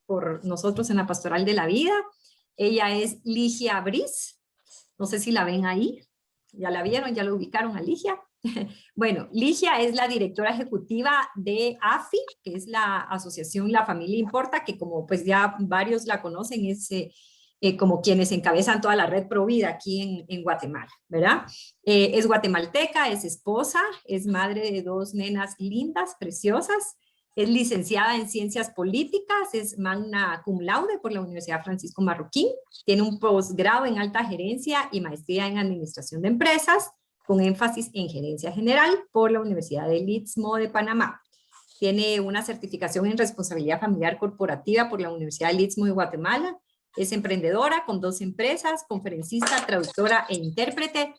por nosotros en la Pastoral de la Vida. Ella es Ligia Briz. No sé si la ven ahí. ¿Ya la vieron? ¿Ya la ubicaron a Ligia? Bueno, Ligia es la directora ejecutiva de AFI, que es la asociación La Familia Importa, que como pues ya varios la conocen, es como quienes encabezan toda la red Provida aquí en Guatemala, ¿verdad? Es guatemalteca, es esposa, es madre de dos nenas lindas, preciosas, es licenciada en Ciencias Políticas, es magna cum laude por la Universidad Francisco Marroquín, tiene un posgrado en Alta Gerencia y maestría en Administración de Empresas, con énfasis en Gerencia General por la Universidad del Istmo de Panamá. Tiene una certificación en Responsabilidad Familiar Corporativa por la Universidad del Istmo de Guatemala. Es emprendedora con 2 empresas, conferencista, traductora e intérprete.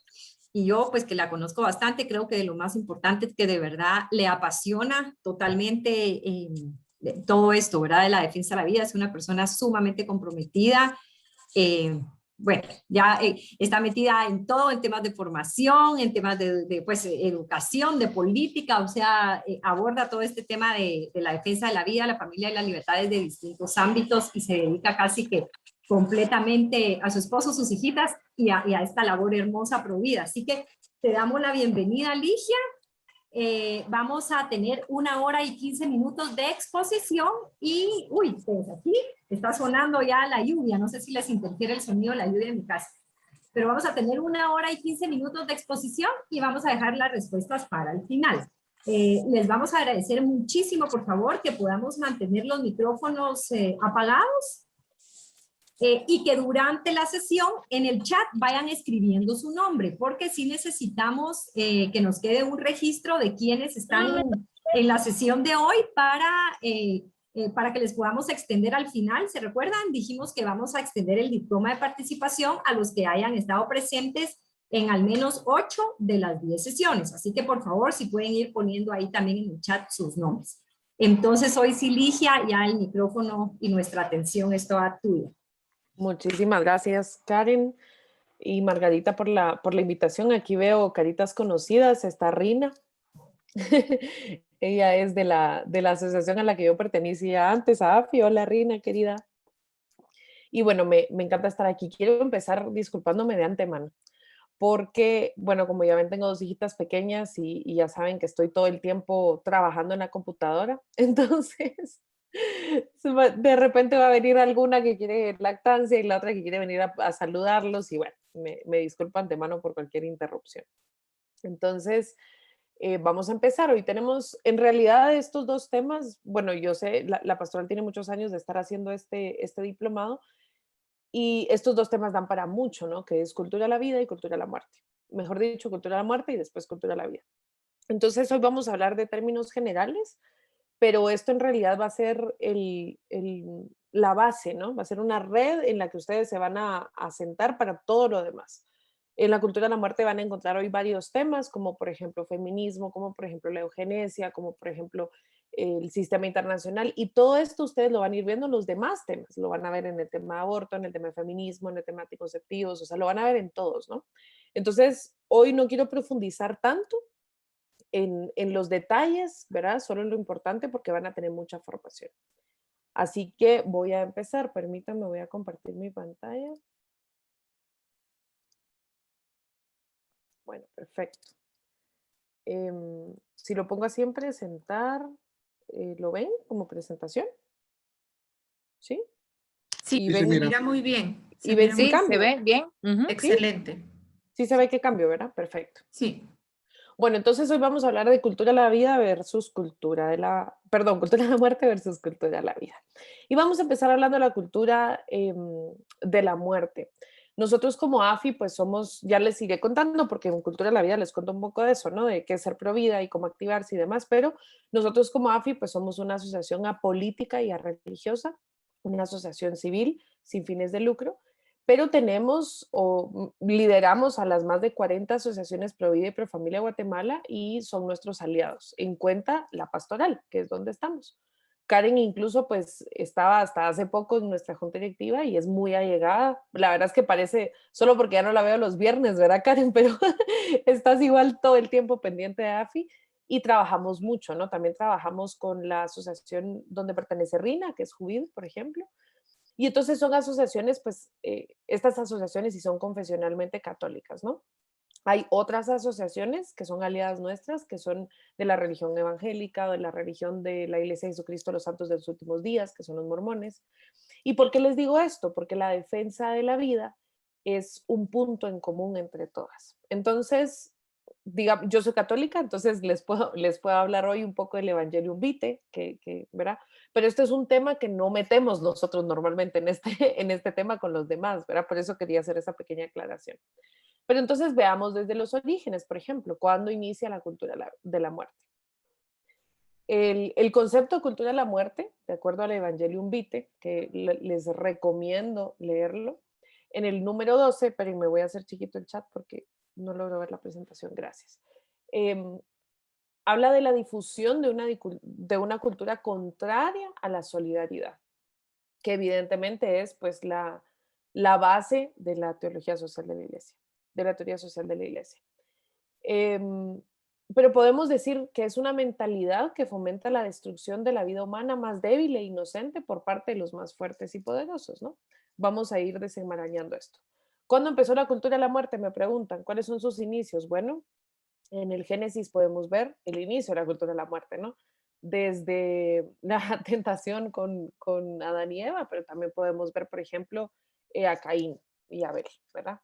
Y yo, pues que la conozco bastante, creo que de lo más importante es que de verdad le apasiona totalmente todo esto, ¿verdad? De la defensa de la vida. Es una persona sumamente comprometida. Bueno, ya está metida en todo, en temas de formación, en temas de pues, educación, de política, o sea, aborda todo este tema de la defensa de la vida, la familia y las libertades de distintos ámbitos y se dedica casi que completamente a su esposo, sus hijitas y a esta labor hermosa provida. Así que te damos la bienvenida, Ligia. Vamos a tener 1 hora y 15 minutos de exposición y, uy, pues aquí está sonando ya la lluvia, no sé si les interfiere el sonido de la lluvia en mi casa, pero vamos a tener 1 hora y 15 minutos de exposición y vamos a dejar las respuestas para el final. Les vamos a agradecer muchísimo, por favor, que podamos mantener los micrófonos apagados. Y que durante la sesión en el chat vayan escribiendo su nombre, porque sí necesitamos que nos quede un registro de quienes están en la sesión de hoy para que les podamos extender al final. ¿Se recuerdan? Dijimos que vamos a extender el diploma de participación a los que hayan estado presentes en al menos 8 de las 10 sesiones. Así que por favor, si pueden ir poniendo ahí también en el chat sus nombres. Entonces hoy sí, Ligia, ya el micrófono y nuestra atención es toda tuya. Muchísimas gracias, Karen y Margarita, por la invitación. Aquí veo caritas conocidas. Está Rina. Ella es de la asociación a la que yo pertenecía antes, a AFI. Hola, Rina, querida. Y bueno, me encanta estar aquí. Quiero empezar disculpándome de antemano, porque, bueno, como ya ven, tengo 2 hijitas pequeñas y ya saben que estoy todo el tiempo trabajando en la computadora. Entonces, de repente va a venir alguna que quiere lactancia y la otra que quiere venir a saludarlos y bueno, me disculpo antemano por cualquier interrupción. Entonces, vamos a empezar. Hoy tenemos, en realidad, estos 2 temas. Bueno, yo sé, la pastoral tiene muchos años de estar haciendo este diplomado y estos 2 temas dan para mucho, ¿no? Que es cultura de la vida y cultura de la muerte. Mejor dicho, cultura de la muerte y después cultura de la vida. Entonces, hoy vamos a hablar de términos generales, pero esto en realidad va a ser la base, ¿no? Va a ser una red en la que ustedes se van a sentar para todo lo demás. En la cultura de la muerte van a encontrar hoy varios temas, como por ejemplo feminismo, como por ejemplo la eugenesia, como por ejemplo el sistema internacional, y todo esto ustedes lo van a ir viendo en los demás temas, lo van a ver en el tema de aborto, en el tema de feminismo, en el tema de anticonceptivos, o sea, lo van a ver en todos, ¿no? Entonces, hoy no quiero profundizar tanto en los detalles, ¿verdad? Solo en lo importante porque van a tener mucha formación. Así que voy a empezar, permítanme, voy a compartir mi pantalla. Bueno, perfecto. Si lo pongo así en presentar, ¿lo ven como presentación? ¿Sí? Sí, ¿Y se ven, mira muy bien. y ven sin Sí, se cambio? ve bien. Excelente. Sí se ve que cambio, ¿verdad? Perfecto. Sí. Bueno, entonces hoy vamos a hablar de cultura de la vida versus cultura de la, perdón, cultura de la muerte versus cultura de la vida. Y vamos a empezar hablando de la cultura de la muerte. Nosotros como AFI, pues somos, ya les iré contando, porque en Cultura de la Vida les cuento un poco de eso, ¿no? De qué es ser provida y cómo activarse y demás, pero nosotros como AFI, pues somos una asociación apolítica y religiosa, una asociación civil sin fines de lucro, pero tenemos o lideramos a las más de 40 asociaciones pro vida y pro familia de Guatemala y son nuestros aliados. En cuenta la pastoral, que es donde estamos. Karen incluso pues estaba hasta hace poco en nuestra junta directiva y es muy allegada. La verdad es que parece, solo porque ya no la veo los viernes, ¿verdad, Karen? Pero estás igual todo el tiempo pendiente de AFI y trabajamos mucho, ¿no? También trabajamos con la asociación donde pertenece Rina, que es Juvid, por ejemplo. Y entonces son asociaciones, pues, estas asociaciones sí son confesionalmente católicas, ¿no? Hay otras asociaciones que son aliadas nuestras, que son de la religión evangélica, de la religión de la Iglesia de Jesucristo de los Santos de los Últimos Días, que son los mormones. ¿Y por qué les digo esto? Porque la defensa de la vida es un punto en común entre todas. Entonces, diga, yo soy católica, entonces les puedo hablar hoy un poco del Evangelium Vitae, ¿verdad? Pero este es un tema que no metemos nosotros normalmente en este, en este tema con los demás, ¿verdad? Por eso quería hacer esa pequeña aclaración. Pero entonces veamos desde los orígenes, por ejemplo, ¿cuándo inicia la cultura de la muerte? El concepto de cultura de la muerte, de acuerdo al Evangelium Vitae, que les recomiendo leerlo, en el número 12, pero me voy a hacer chiquito el chat porque no logro ver la presentación, gracias. Em, Habla de la difusión de una cultura contraria a la solidaridad, que evidentemente es pues la base de la teología social de la iglesia, de la teoría social de la iglesia. Em, pero podemos decir que es una mentalidad que fomenta la destrucción de la vida humana más débil e inocente por parte de los más fuertes y poderosos, ¿no? Vamos a ir desenmarañando esto. ¿Cuándo empezó la cultura de la muerte? Me preguntan. ¿Cuáles son sus inicios? Bueno, en el Génesis podemos ver el inicio de la cultura de la muerte, ¿no? Desde la tentación con Adán y Eva, pero también podemos ver, por ejemplo, a Caín y Abel, ¿verdad?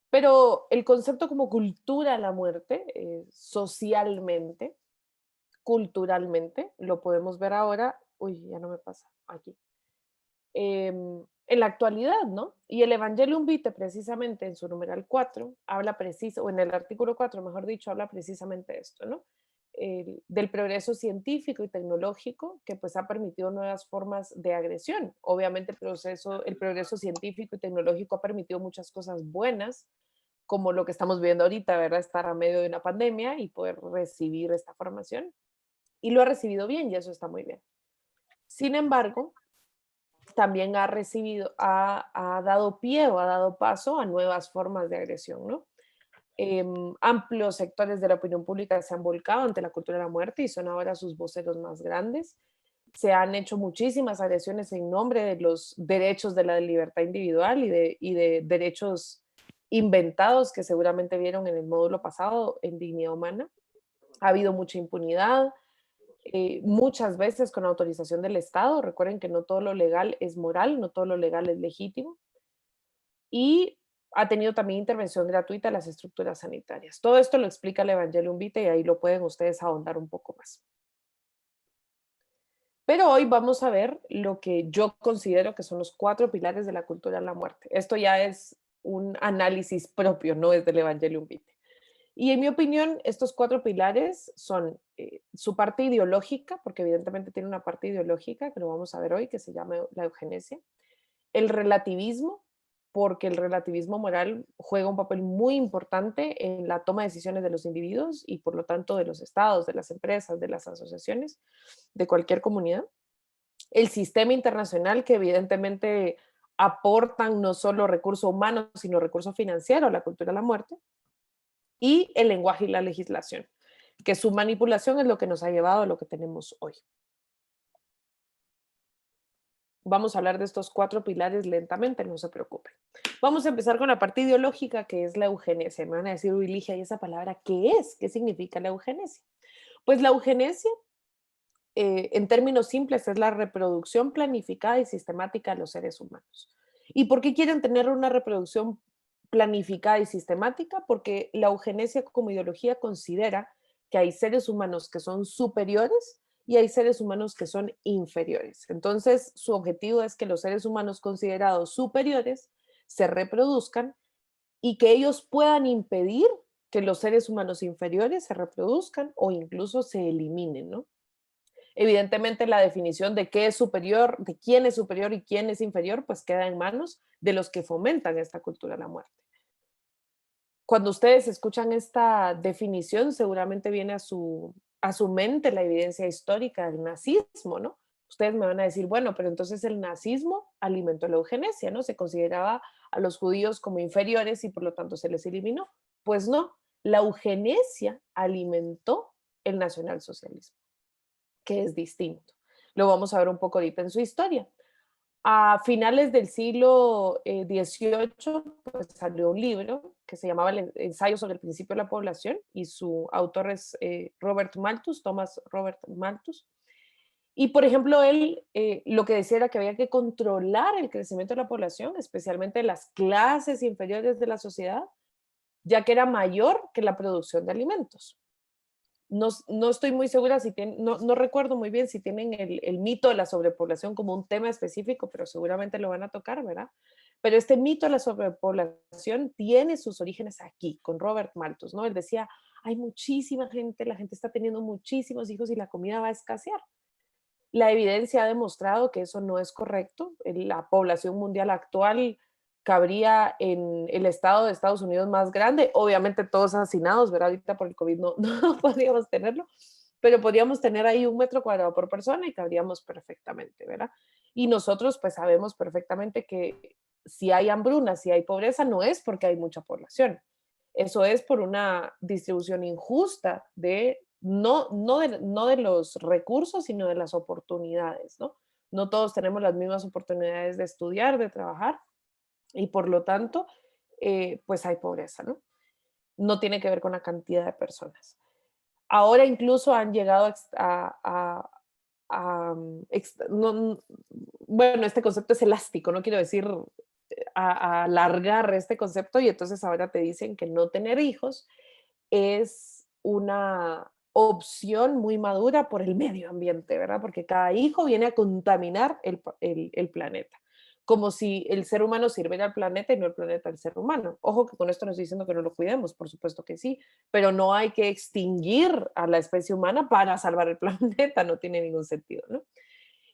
Pero el concepto como cultura de la muerte, socialmente, culturalmente, lo podemos ver ahora, uy, ya no me pasa, aquí, en la actualidad, ¿no? Y el Evangelium Vitae, precisamente en su numeral 4, habla preciso, o en el artículo 4, mejor dicho, habla precisamente de esto, ¿no? Del progreso científico y tecnológico que pues ha permitido nuevas formas de agresión. Obviamente el progreso científico y tecnológico ha permitido muchas cosas buenas, como lo que estamos viendo ahorita, ¿verdad? Estar a medio de una pandemia y poder recibir esta formación. Y lo ha recibido bien y eso está muy bien. Sin embargo, también ha dado pie o ha dado paso a nuevas formas de agresión, ¿no? Amplios sectores de la opinión pública se han volcado ante la cultura de la muerte y son ahora sus voceros más grandes. Se han hecho muchísimas agresiones en nombre de los derechos de la libertad individual y de derechos inventados que seguramente vieron en el módulo pasado en dignidad humana. Ha habido mucha impunidad, muchas veces con autorización del Estado. Recuerden que no todo lo legal es moral, no todo lo legal es legítimo. Y ha tenido también intervención gratuita en las estructuras sanitarias. Todo esto lo explica el Evangelium Vitae y ahí lo pueden ustedes ahondar un poco más. Pero hoy vamos a ver lo que yo considero que son los 4 pilares de la cultura de la muerte. Esto ya es un análisis propio, no es del Evangelium Vitae. Y en mi opinión, estos 4 pilares son su parte ideológica, porque evidentemente tiene una parte ideológica, que lo vamos a ver hoy, que se llama la eugenesia. El relativismo, porque el relativismo moral juega un papel muy importante en la toma de decisiones de los individuos y por lo tanto de los estados, de las empresas, de las asociaciones, de cualquier comunidad. El sistema internacional, que evidentemente aportan no solo recursos humanos, sino recursos financieros a la cultura de la muerte. Y el lenguaje y la legislación, que su manipulación es lo que nos ha llevado a lo que tenemos hoy. Vamos a hablar de estos 4 pilares lentamente, no se preocupen. Vamos a empezar con la parte ideológica, que es la eugenesia. Me van a decir, uy, Ligia, ¿y esa palabra qué es? ¿Qué significa la eugenesia? Pues la eugenesia, en términos simples, es la reproducción planificada y sistemática de los seres humanos. ¿Y por qué quieren tener una reproducción planificada y sistemática? Porque la eugenesia como ideología considera que hay seres humanos que son superiores y hay seres humanos que son inferiores. Entonces, su objetivo es que los seres humanos considerados superiores se reproduzcan y que ellos puedan impedir que los seres humanos inferiores se reproduzcan o incluso se eliminen, ¿no? Evidentemente, la definición de qué es superior, de quién es superior y quién es inferior, pues queda en manos de los que fomentan esta cultura de la muerte. Cuando ustedes escuchan esta definición, seguramente viene a su mente la evidencia histórica del nazismo, ¿no? Ustedes me van a decir, bueno, pero entonces el nazismo alimentó la eugenesia, ¿no? Se consideraba a los judíos como inferiores y por lo tanto se les eliminó. Pues no, la eugenesia alimentó el nacionalsocialismo, que es distinto. Lo vamos a ver un poco ahorita en su historia. A finales del siglo XVIII, pues, salió un libro que se llamaba El ensayo sobre el principio de la población, y su autor es Robert Malthus, Thomas Robert Malthus. Y, por ejemplo, él lo que decía era que había que controlar el crecimiento de la población, especialmente de las clases inferiores de la sociedad, ya que era mayor que la producción de alimentos. No estoy muy segura si tienen, no recuerdo muy bien si tienen el mito de la sobrepoblación como un tema específico, pero seguramente lo van a tocar, ¿verdad? Pero este mito de la sobrepoblación tiene sus orígenes aquí, con Robert Malthus, ¿no? Él decía, hay muchísima gente, la gente está teniendo muchísimos hijos y la comida va a escasear. La evidencia ha demostrado que eso no es correcto. La población mundial actual cabría en el estado de Estados Unidos más grande, obviamente todos hacinados, ¿verdad? Ahorita por el COVID no, no podríamos tenerlo, pero podríamos tener ahí 1 metro cuadrado por persona y cabríamos perfectamente, ¿verdad? Y nosotros pues sabemos perfectamente que si hay hambruna, si hay pobreza, no es porque hay mucha población. Eso es por una distribución injusta de no de los recursos, sino de las oportunidades, ¿no? No todos tenemos las mismas oportunidades de estudiar, de trabajar, y por lo tanto, pues hay pobreza, ¿no? No tiene que ver con la cantidad de personas. Ahora incluso han llegado bueno, este concepto es elástico, no quiero decir a alargar este concepto, y entonces ahora te dicen que no tener hijos es una opción muy madura por el medio ambiente, ¿verdad? Porque cada hijo viene a contaminar el planeta, como si el ser humano sirviera al planeta y no el planeta al ser humano. Ojo que con esto no estoy diciendo que no lo cuidemos, por supuesto que sí, pero no hay que extinguir a la especie humana para salvar el planeta, no tiene ningún sentido, ¿no?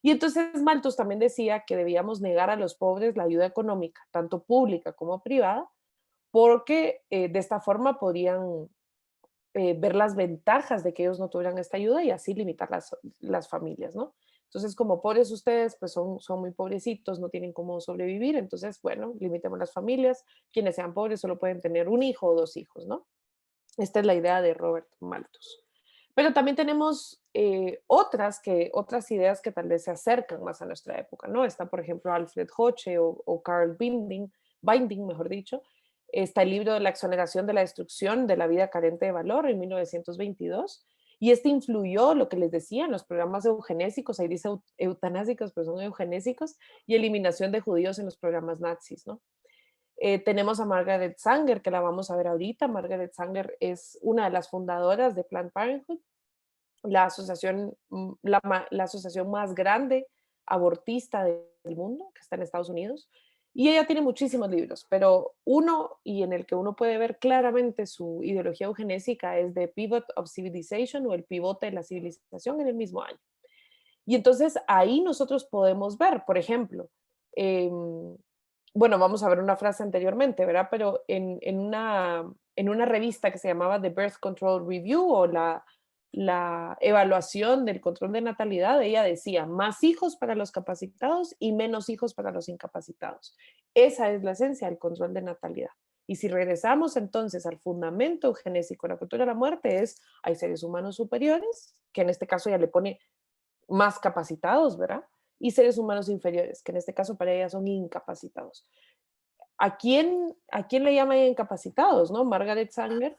Y entonces Malthus también decía que debíamos negar a los pobres la ayuda económica, tanto pública como privada, porque de esta forma podrían ver las ventajas de que ellos no tuvieran esta ayuda y así limitar las familias, ¿no? Entonces, como pobres ustedes, pues son muy pobrecitos, no tienen cómo sobrevivir, entonces, bueno, limitemos las familias, quienes sean pobres solo pueden tener un hijo o 2 hijos, ¿no? Esta es la idea de Robert Malthus. Pero también tenemos otras ideas que tal vez se acercan más a nuestra época, ¿no? Está, por ejemplo, Alfred Hoche o Carl Binding, mejor dicho. Está el libro de la exoneración de la destrucción de la vida carente de valor en 1922. Y este influyó, lo que les decía, en los programas eugenésicos, ahí dice eutanásicos, pero son eugenésicos, y eliminación de judíos en los programas nazis, ¿no? Tenemos a Margaret Sanger, que la vamos a ver ahorita. Margaret Sanger es una de las fundadoras de Planned Parenthood, la asociación, la asociación más grande abortista del mundo, que está en Estados Unidos. Y ella tiene muchísimos libros, pero uno, y en el que uno puede ver claramente su ideología eugenésica, es The Pivot of Civilization, o el pivote de la civilización, en el mismo año. Y entonces ahí nosotros podemos ver, por ejemplo, bueno, vamos a ver una frase anteriormente, ¿verdad? Pero en una revista que se llamaba The Birth Control Review, o la evaluación del control de natalidad, ella decía, más hijos para los capacitados y menos hijos para los incapacitados. Esa es la esencia del control de natalidad. Y si regresamos entonces al fundamento genésico de la cultura de la muerte, hay seres humanos superiores, que en este caso ella le pone más capacitados, ¿verdad? Y seres humanos inferiores, que en este caso para ella son incapacitados. ¿A quién le llaman incapacitados, no? Margaret Sanger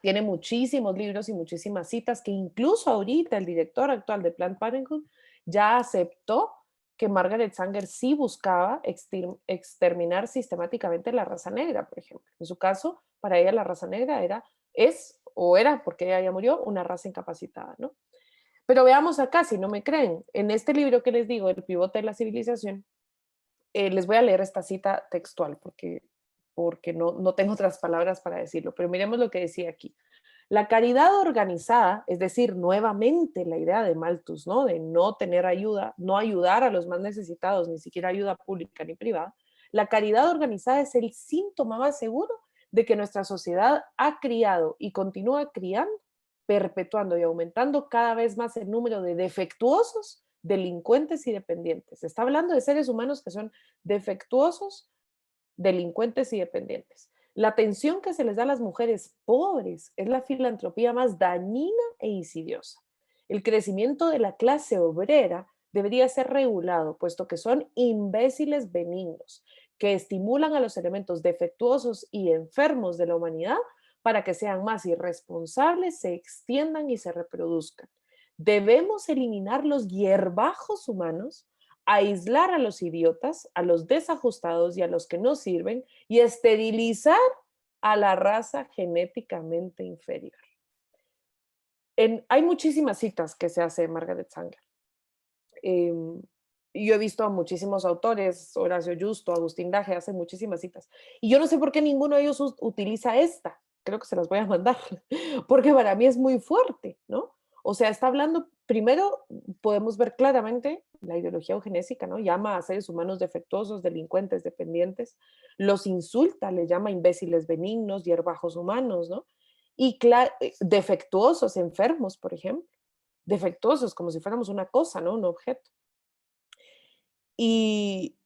tiene muchísimos libros y muchísimas citas, que incluso ahorita el director actual de Planned Parenthood ya aceptó que Margaret Sanger sí buscaba exterminar sistemáticamente la raza negra, por ejemplo. En su caso, para ella la raza negra era, porque ella ya murió, una raza incapacitada, ¿no? Pero veamos acá, si no me creen, en este libro que les digo, El pivote de la civilización, les voy a leer esta cita textual porque no tengo otras palabras para decirlo, pero miremos lo que decía aquí. La caridad organizada, es decir, nuevamente la idea de Malthus, ¿no? De no tener ayuda, no ayudar a los más necesitados, ni siquiera ayuda pública ni privada. La caridad organizada es el síntoma más seguro de que nuestra sociedad ha criado y continúa criando, perpetuando y aumentando cada vez más el número de defectuosos, delincuentes y dependientes. Se está hablando de seres humanos que son defectuosos, delincuentes y dependientes. La atención que se les da a las mujeres pobres es la filantropía más dañina e insidiosa. El crecimiento de la clase obrera debería ser regulado, puesto que son imbéciles benignos, que estimulan a los elementos defectuosos y enfermos de la humanidad para que sean más irresponsables, se extiendan y se reproduzcan. Debemos eliminar los hierbajos humanos, aislar a los idiotas, a los desajustados y a los que no sirven, y esterilizar a la raza genéticamente inferior. Hay muchísimas citas que se hace Margaret Sanger. Yo he visto a muchísimos autores, Horacio Justo, Agustín Laje, hacen muchísimas citas. Y yo no sé por qué ninguno de ellos utiliza esta. Creo que se las voy a mandar, porque para mí es muy fuerte, ¿no? O sea, está hablando, primero podemos ver claramente la ideología eugenésica, ¿no? Llama a seres humanos defectuosos, delincuentes, dependientes, los insulta, les llama imbéciles benignos, hierbajos humanos, ¿no? Y defectuosos, enfermos, por ejemplo. Defectuosos, como si fuéramos una cosa, ¿no? Un objeto. Y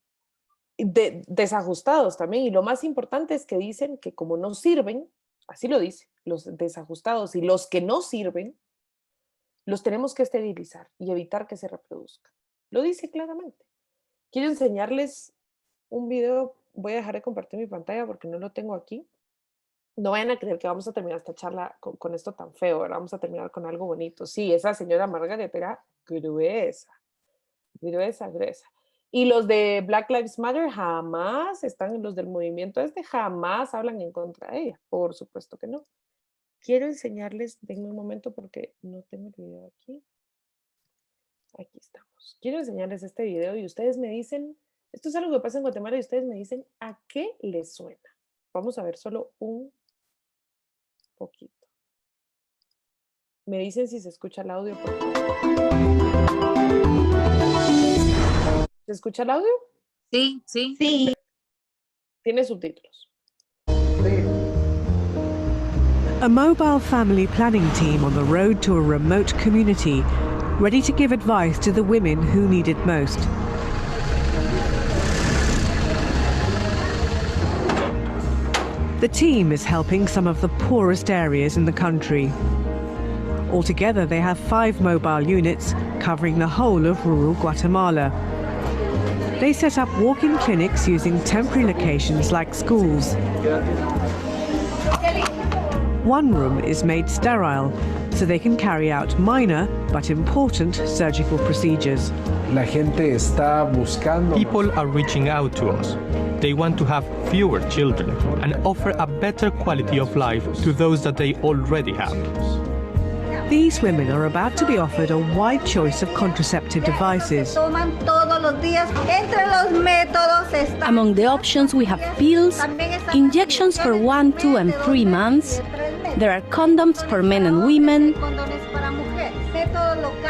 desajustados también. Y lo más importante es que dicen que como no sirven, así lo dice, los desajustados y los que no sirven, los tenemos que esterilizar y evitar que se reproduzcan. Lo dice claramente. Quiero enseñarles un video. Voy a dejar de compartir mi pantalla porque no lo tengo aquí. No vayan a creer que vamos a terminar esta charla con esto tan feo, ¿verdad? Vamos a terminar con algo bonito. Sí, esa señora Margaret era gruesa, gruesa, gruesa. Y los de Black Lives Matter jamás están, los del movimiento jamás hablan en contra de ella. Por supuesto que no. Quiero enseñarles, denme un momento porque no tengo el video aquí. Aquí estamos. Quiero enseñarles este video y ustedes me dicen, esto es algo que pasa en Guatemala y ustedes me dicen a qué les suena. Vamos a ver solo un poquito. Me dicen si se escucha el audio, por favor. ¿Se escucha el audio? Sí, sí. Sí. Tiene subtítulos. A mobile family planning team on the road to a remote community, ready to give advice to the women who need it most. The team is helping some of the poorest areas in the country. Altogether, they have 5 mobile units covering the whole of rural Guatemala. They set up walk-in clinics using temporary locations like schools. One room is made sterile, so they can carry out minor but important surgical procedures. La gente está buscando. People are reaching out to us. They want to have fewer children and offer a better quality of life to those that they already have. These women are about to be offered a wide choice of contraceptive devices. Among the options we have pills, injections for 1, 2 and 3 months. There are condoms for men and women,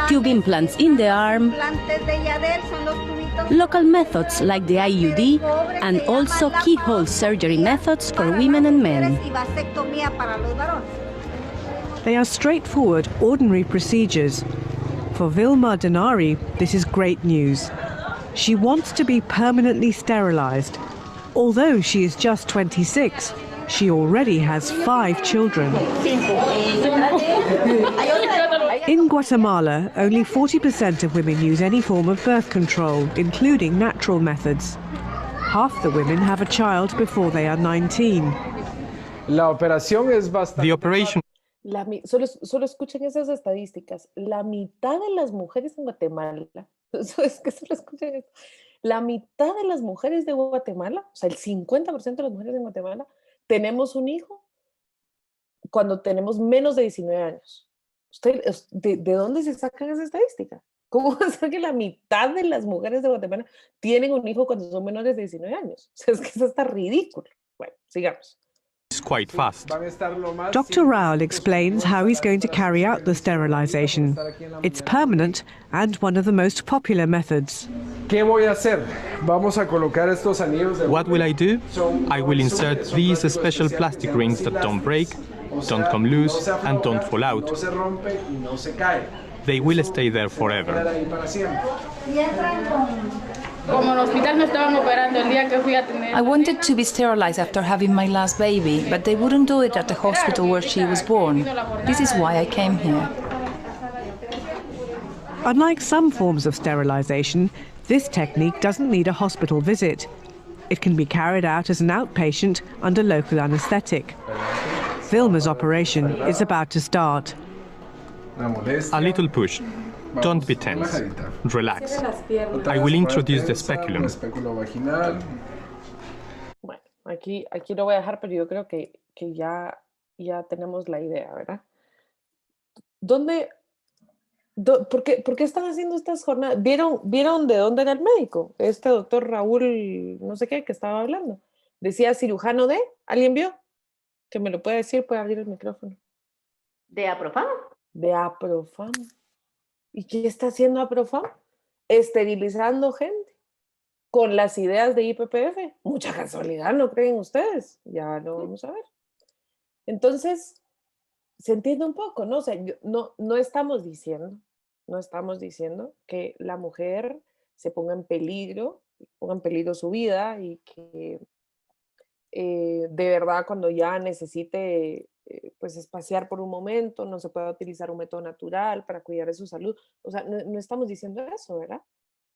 tube implants in the arm, local methods like the IUD, and also keyhole surgery methods for women and men. They are straightforward, ordinary procedures. For Vilma Denari, this is great news. She wants to be permanently sterilized. Although she is just 26, she already has 5 children. In Guatemala, only 40% of women use any form of birth control, including natural methods. Half the women have a child before they are 19. La operación es bastante. The operation Solo escuchen esas estadísticas. La mitad de las mujeres en Guatemala, es que solo escuchen esto, la mitad de las mujeres de Guatemala, o sea, el 50% de las mujeres en Guatemala, tenemos un hijo cuando tenemos menos de 19 años. ¿De dónde se sacan esa estadística? ¿Cómo va a ser que la mitad de las mujeres de Guatemala tienen un hijo cuando son menores de 19 años? O sea, es que eso está ridículo. Bueno, sigamos. is quite fast. Dr. Raul explains how he's going to carry out the sterilization. It's permanent and one of the most popular methods. ¿Qué voy a hacer? Vamos a colocar estos anillos de... What will I do? I will insert these special plastic rings that don't break, don't come loose, and don't fall out. No se rompe y no se cae. They will stay there forever. Como en el hospital no estaban operando el día que fui a tener. I wanted to be sterilized after having my last baby, but they wouldn't do it at the hospital where she was born. This is why I came here. Unlike some forms of sterilization, this technique doesn't need a hospital visit. It can be carried out as an outpatient under local anesthetic. Vilma's operation is about to start. A little push. Don't be tense. Relax. I will introduce the speculum. Bueno, aquí lo voy a dejar, pero yo creo que ya tenemos la idea, ¿verdad? ¿Por qué están haciendo estas jornadas? ¿Vieron de dónde era el médico? Este doctor Raúl, no sé qué, que estaba hablando. Decía cirujano de, ¿alguien vio? Que me lo puede decir, puede abrir el micrófono. ¿De Aprofam? De Aprofam. ¿Y qué está haciendo Aprofam? Esterilizando gente con las ideas de IPPF. Mucha casualidad, ¿no creen ustedes? Ya lo vamos a ver. Entonces, se entiende un poco, ¿no? O sea, no estamos diciendo que la mujer se ponga en peligro su vida y que de verdad cuando ya necesite pues espaciar por un momento, no se pueda utilizar un método natural para cuidar de su salud. O sea, no estamos diciendo eso, ¿verdad?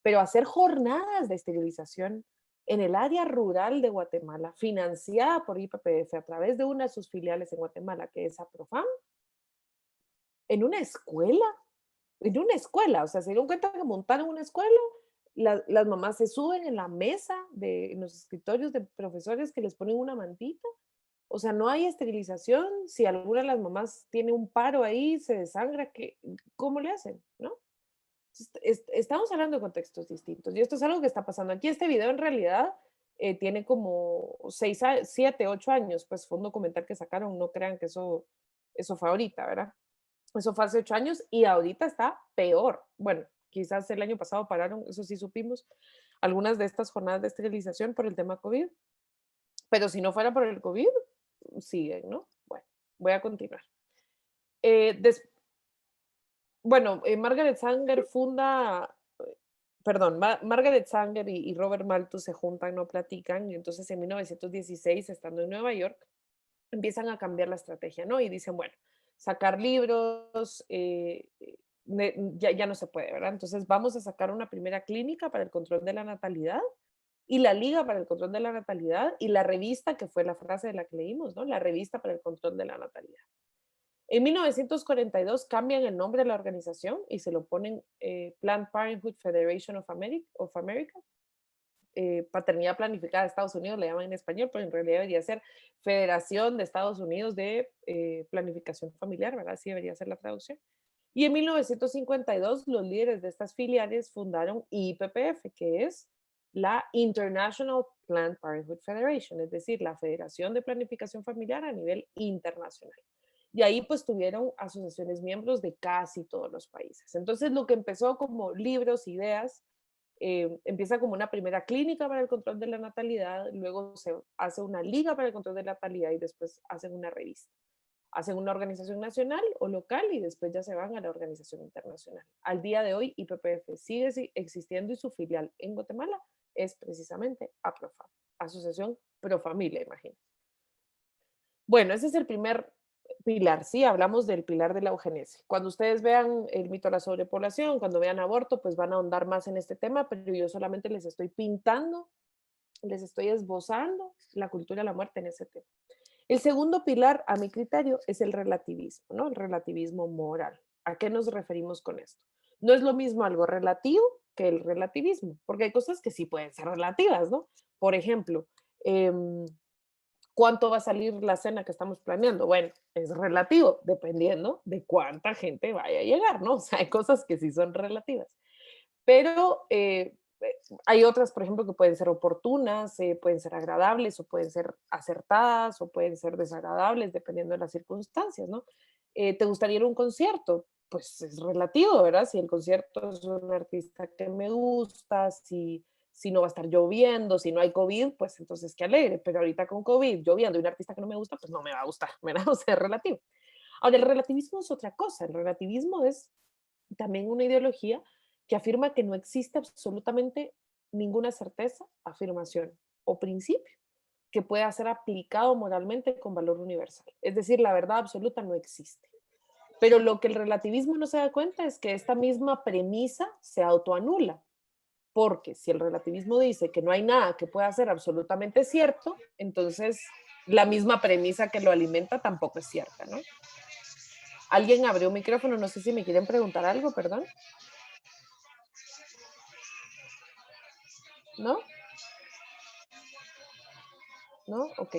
Pero hacer jornadas de esterilización en el área rural de Guatemala, financiada por IPPF a través de una de sus filiales en Guatemala, que es Aprofam, en una escuela, o sea, se dieron cuenta que montaron una escuela, las mamás se suben en la mesa, en los escritorios de profesores que les ponen una mantita, o sea, no hay esterilización, si alguna de las mamás tiene un paro ahí, se desangra, ¿cómo le hacen? ¿No? Estamos hablando de contextos distintos y esto es algo que está pasando aquí. Este video en realidad tiene como 6, 7, 8 años, pues fue un documental que sacaron, no crean que eso fue ahorita, ¿verdad? Eso fue hace 8 años y ahorita está peor. Bueno, quizás el año pasado pararon, eso sí supimos, algunas de estas jornadas de esterilización por el tema COVID, pero si no fuera por el COVID, siguen, ¿no? Bueno, voy a continuar. Margaret Sanger Margaret Sanger y Robert Malthus se juntan, no platican, y entonces en 1916, estando en Nueva York, empiezan a cambiar la estrategia, ¿no? Y dicen, bueno, sacar libros ya no se puede, ¿verdad? Entonces vamos a sacar una primera clínica para el control de la natalidad y la Liga para el Control de la Natalidad y la revista, que fue la frase de la que leímos, ¿no? La Revista para el Control de la Natalidad. En 1942 cambian el nombre de la organización y se lo ponen Planned Parenthood Federation of America. Paternidad planificada de Estados Unidos, le llaman en español, pero en realidad debería ser Federación de Estados Unidos de Planificación Familiar, ¿verdad? Así debería ser la traducción. Y en 1952 los líderes de estas filiales fundaron IPPF, que es la International Planned Parenthood Federation, es decir, la Federación de Planificación Familiar a nivel internacional. Y ahí pues tuvieron asociaciones miembros de casi todos los países. Entonces lo que empezó como libros, ideas, empieza como una primera clínica para el control de la natalidad, luego se hace una liga para el control de la natalidad y después hacen una revista. Hacen una organización nacional o local y después ya se van a la organización internacional. Al día de hoy IPPF sigue existiendo y su filial en Guatemala es precisamente Aprofam, Asociación Pro Familia, imagínense. Bueno, ese es el primer pilar, sí, hablamos del pilar de la eugenesia. Cuando ustedes vean el mito de la sobrepoblación, cuando vean aborto, pues van a ahondar más en este tema, pero yo solamente les estoy pintando, les estoy esbozando la cultura de la muerte en ese tema. El segundo pilar, a mi criterio, es el relativismo, ¿no? El relativismo moral. ¿A qué nos referimos con esto? No es lo mismo algo relativo que el relativismo, porque hay cosas que sí pueden ser relativas, ¿no? Por ejemplo, ¿cuánto va a salir la cena que estamos planeando? Bueno, es relativo, dependiendo de cuánta gente vaya a llegar, ¿no? O sea, hay cosas que sí son relativas. Pero hay otras, por ejemplo, que pueden ser oportunas, pueden ser agradables, o pueden ser acertadas, o pueden ser desagradables, dependiendo de las circunstancias, ¿no? ¿Te gustaría ir a un concierto? Pues es relativo, ¿verdad? Si el concierto es un artista que me gusta, si no va a estar lloviendo, si no hay COVID, pues entonces qué alegre. Pero ahorita con COVID, lloviendo y un artista que no me gusta, pues no me va a gustar, ¿verdad? O sea, es relativo. Ahora, el relativismo es otra cosa. El relativismo es también una ideología que afirma que no existe absolutamente ninguna certeza, afirmación o principio que pueda ser aplicado moralmente con valor universal. Es decir, la verdad absoluta no existe. Pero lo que el relativismo no se da cuenta es que esta misma premisa se autoanula. Porque si el relativismo dice que no hay nada que pueda ser absolutamente cierto, entonces la misma premisa que lo alimenta tampoco es cierta, ¿no? Alguien abrió un micrófono, no sé si me quieren preguntar algo, perdón. ¿No? ¿No? Ok.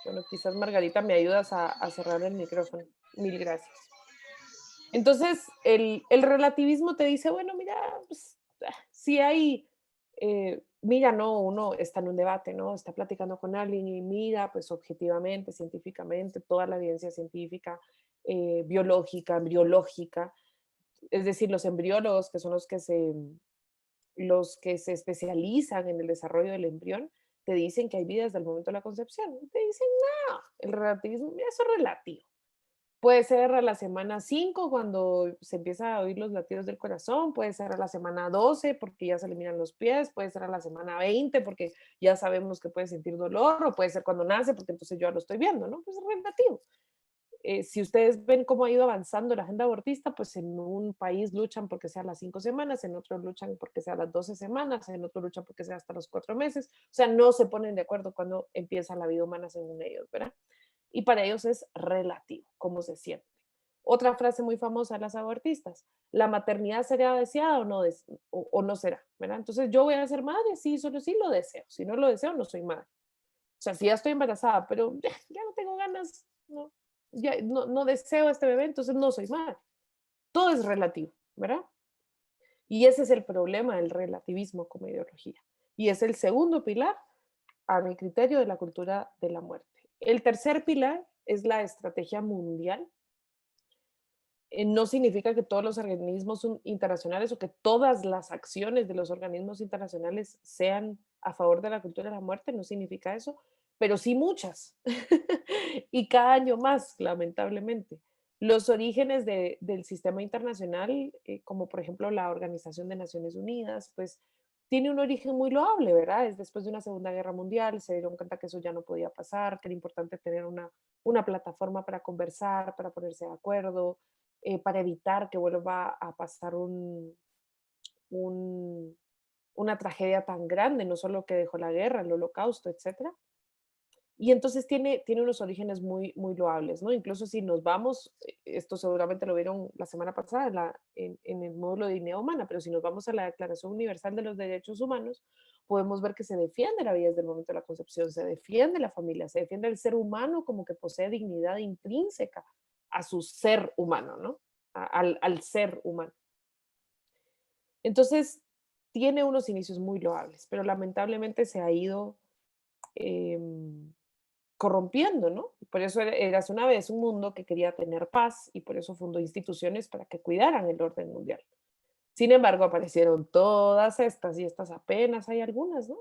Bueno, quizás Margarita me ayudas a cerrar el micrófono. Mil gracias. Entonces, el relativismo te dice, bueno, mira, pues, si hay, mira, no, uno está en un debate, ¿no? Está platicando con alguien y mira, pues objetivamente, científicamente, toda la evidencia científica, biológica, embriológica, es decir, los embriólogos, que son los que se especializan en el desarrollo del embrión, te dicen que hay vida desde el momento de la concepción. Te dicen, no, el relativismo, mira, eso es relativo. Puede ser a la semana 5 cuando se empieza a oír los latidos del corazón, puede ser a la semana 12 porque ya se eliminan los pies, puede ser a la semana 20 porque ya sabemos que puede sentir dolor, o puede ser cuando nace porque entonces yo ya lo estoy viendo, ¿no? Pues es relativo. Si ustedes ven cómo ha ido avanzando la agenda abortista, pues en un país luchan porque sea a las 5 semanas, en otro luchan porque sea a las 12 semanas, en otro luchan porque sea hasta los 4 meses. O sea, no se ponen de acuerdo cuando empieza la vida humana según ellos, ¿verdad? Y para ellos es relativo, cómo se siente. Otra frase muy famosa de las abortistas: ¿la maternidad será deseada o no, o no será? ¿Verdad? Entonces, yo voy a ser madre, sí, solo sí lo deseo. Si no lo deseo, no soy madre. O sea, si ya estoy embarazada, pero ya no tengo ganas, no, ya no deseo este bebé, entonces no soy madre. Todo es relativo, ¿verdad? Y ese es el problema del relativismo como ideología. Y es el segundo pilar, a mi criterio, de la cultura de la muerte. El tercer pilar es la estrategia mundial. No significa que todos los organismos internacionales o que todas las acciones de los organismos internacionales sean a favor de la cultura de la muerte, no significa eso, pero sí muchas. Y cada año más, lamentablemente. Los orígenes del sistema internacional, como por ejemplo la Organización de Naciones Unidas, pues tiene un origen muy loable, ¿verdad? Es después de una Segunda Guerra Mundial, se dieron cuenta que eso ya no podía pasar, que era importante tener una plataforma para conversar, para ponerse de acuerdo, para evitar que vuelva a pasar una tragedia tan grande, no solo que dejó la guerra, el holocausto, etcétera. Y entonces tiene unos orígenes muy, muy loables, ¿no? Incluso si nos vamos, esto seguramente lo vieron la semana pasada en el módulo de dignidad humana, pero si nos vamos a la Declaración Universal de los Derechos Humanos, podemos ver que se defiende la vida desde el momento de la concepción, se defiende la familia, se defiende el ser humano como que posee dignidad intrínseca a su ser humano, ¿no? Al ser humano. Entonces, tiene unos inicios muy loables, pero lamentablemente se ha ido corrompiendo, ¿no? Por eso eras una vez un mundo que quería tener paz y por eso fundó instituciones para que cuidaran el orden mundial. Sin embargo, aparecieron todas estas, y estas apenas hay algunas, ¿no?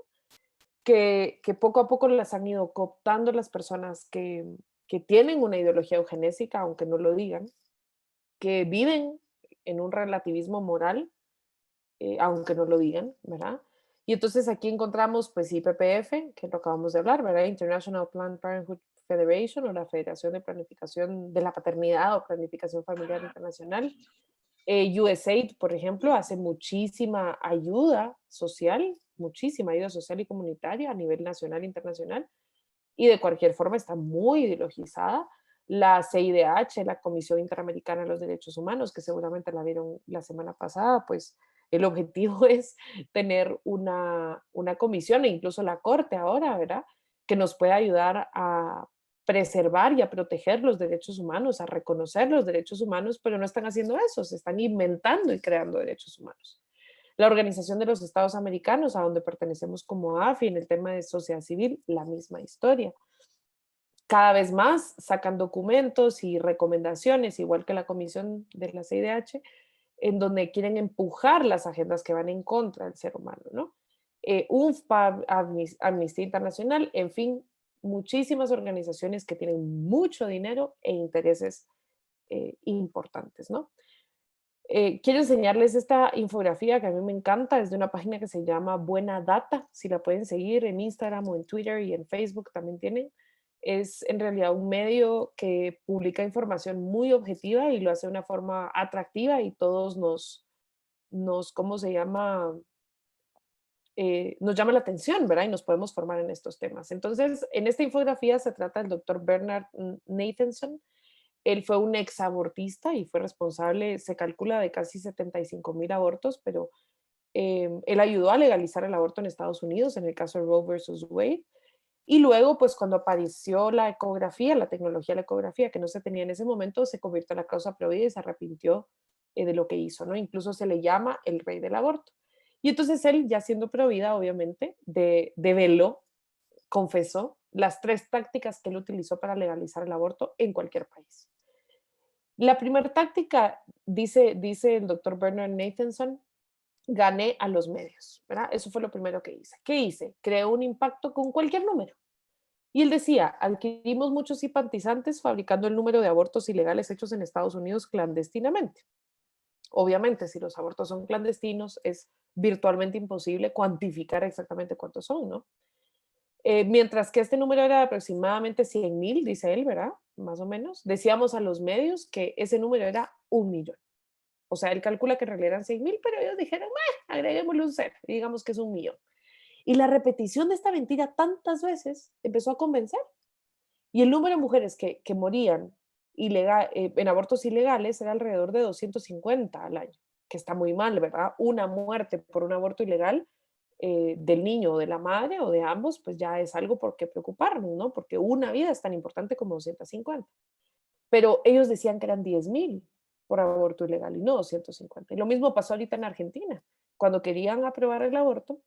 Que poco a poco las han ido cooptando las personas que tienen una ideología eugenésica, aunque no lo digan, que viven en un relativismo moral, aunque no lo digan, ¿verdad? Y entonces aquí encontramos, pues, IPPF, que lo acabamos de hablar, ¿verdad? International Planned Parenthood Federation, o la Federación de Planificación de la Paternidad o Planificación Familiar Internacional. USAID, por ejemplo, hace muchísima ayuda social y comunitaria a nivel nacional e internacional, y de cualquier forma está muy ideologizada. La CIDH, la Comisión Interamericana de los Derechos Humanos, que seguramente la vieron la semana pasada, pues el objetivo es tener una comisión, e incluso la Corte ahora, ¿verdad?, que nos pueda ayudar a preservar y a proteger los derechos humanos, a reconocer los derechos humanos, pero no están haciendo eso, se están inventando y creando derechos humanos. La Organización de los Estados Americanos, a donde pertenecemos como AFI, en el tema de sociedad civil, la misma historia. Cada vez más sacan documentos y recomendaciones, igual que la comisión de la CIDH, en donde quieren empujar las agendas que van en contra del ser humano, ¿no? UNFPA, Amnistía Internacional, en fin, muchísimas organizaciones que tienen mucho dinero e intereses importantes, ¿no? Quiero enseñarles esta infografía que a mí me encanta, es de una página que se llama Buena Data, si la pueden seguir en Instagram o en Twitter y en Facebook también tienen. Es en realidad un medio que publica información muy objetiva y lo hace de una forma atractiva y todos ¿cómo se llama? Nos llama la atención, ¿verdad? Y nos podemos formar en estos temas. Entonces, en esta infografía se trata del doctor Bernard Nathanson. Él fue un exabortista y fue responsable, se calcula, de casi 75,000 abortos, pero él ayudó a legalizar el aborto en Estados Unidos en el caso de Roe versus Wade. Y luego, pues cuando apareció la ecografía, la tecnología de la ecografía, que no se tenía en ese momento, se convirtió en la causa pro vida y se arrepintió de lo que hizo, ¿no? Incluso se le llama el rey del aborto. Y entonces él, ya siendo pro vida, obviamente, develó, confesó las 3 tácticas que él utilizó para legalizar el aborto en cualquier país. La primera táctica, dice el doctor Bernard Nathanson, gané a los medios, ¿verdad? Eso fue lo primero que hice. ¿Qué hice? Creé un impacto con cualquier número. Y él decía, adquirimos muchos simpatizantes fabricando el número de abortos ilegales hechos en Estados Unidos clandestinamente. Obviamente, si los abortos son clandestinos, es virtualmente imposible cuantificar exactamente cuántos son, ¿no? Mientras que este número era de aproximadamente 100,000, dice él, ¿verdad? Más o menos. Decíamos a los medios que ese número era 1,000,000. O sea, él calcula que en realidad eran 100,000, pero ellos dijeron, agreguémosle un 0, digamos que es 1,000,000. Y la repetición de esta mentira tantas veces empezó a convencer. Y el número de mujeres que morían en abortos ilegales era alrededor de 250 al año, que está muy mal, ¿verdad? Una muerte por un aborto ilegal del niño o de la madre o de ambos, pues ya es algo por qué preocuparnos, ¿no? Porque una vida es tan importante como 250. Pero ellos decían que eran 10,000 por aborto ilegal y no 250. Y lo mismo pasó ahorita en Argentina. Cuando querían aprobar el aborto,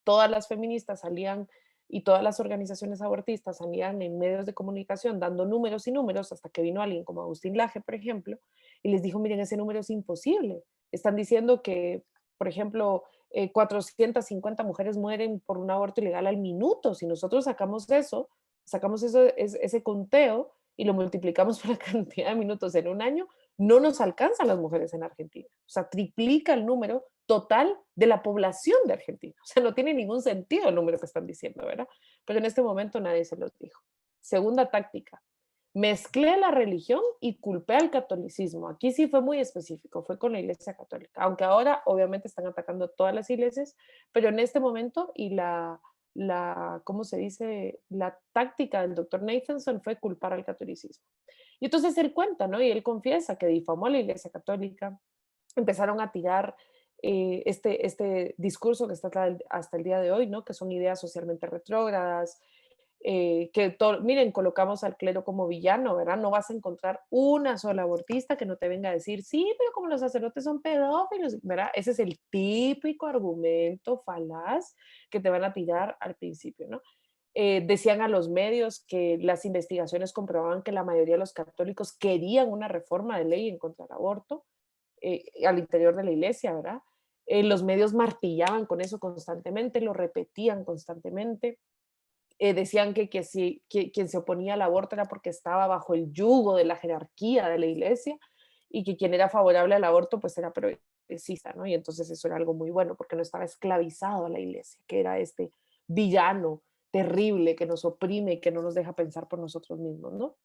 todas las feministas salían y todas las organizaciones abortistas salían en medios de comunicación dando números y números hasta que vino alguien como Agustín Laje, por ejemplo, y les dijo, miren, ese número es imposible. Están diciendo que, por ejemplo, 450 mujeres mueren por un aborto ilegal al minuto. Si nosotros sacamos ese conteo y lo multiplicamos por la cantidad de minutos en un año, no nos alcanzan las mujeres en Argentina. O sea, triplica el número total de la población de Argentina. O sea, no tiene ningún sentido el número que están diciendo, ¿verdad? Pero en este momento nadie se los dijo. Segunda táctica, mezclé la religión y culpé al catolicismo. Aquí sí fue muy específico, fue con la Iglesia Católica, aunque ahora obviamente están atacando todas las iglesias, pero en este momento y ¿cómo se dice? La táctica del doctor Nathanson fue culpar al catolicismo. Y entonces él cuenta, ¿no? Y él confiesa que difamó a la Iglesia Católica, empezaron a tirar este discurso que está hasta el día de hoy, ¿no? Que son ideas socialmente retrógradas, miren, colocamos al clero como villano, ¿verdad? No vas a encontrar una sola abortista que no te venga a decir, sí, pero como los sacerdotes son pedófilos, ¿verdad? Ese es el típico argumento falaz que te van a tirar al principio, ¿no? Decían a los medios que las investigaciones comprobaban que la mayoría de los católicos querían una reforma de ley en contra del aborto al interior de la iglesia, ¿verdad? Los medios martillaban con eso constantemente, lo repetían constantemente. Decían que quien se oponía al aborto era porque estaba bajo el yugo de la jerarquía de la iglesia y que quien era favorable al aborto pues era progresista, ¿no? Y entonces eso era algo muy bueno porque no estaba esclavizado a la iglesia, que era este villano terrible que nos oprime y que no nos deja pensar por nosotros mismos, ¿no?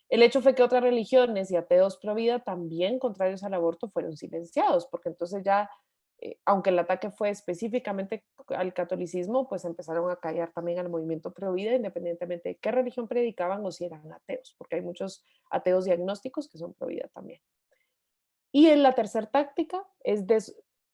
El hecho fue que otras religiones y ateos pro vida también contrarios al aborto fueron silenciados, porque entonces ya aunque el ataque fue específicamente al catolicismo, pues empezaron a callar también al movimiento pro vida, independientemente de qué religión predicaban o si eran ateos, porque hay muchos ateos diagnósticos que son pro vida también. Y en la tercera táctica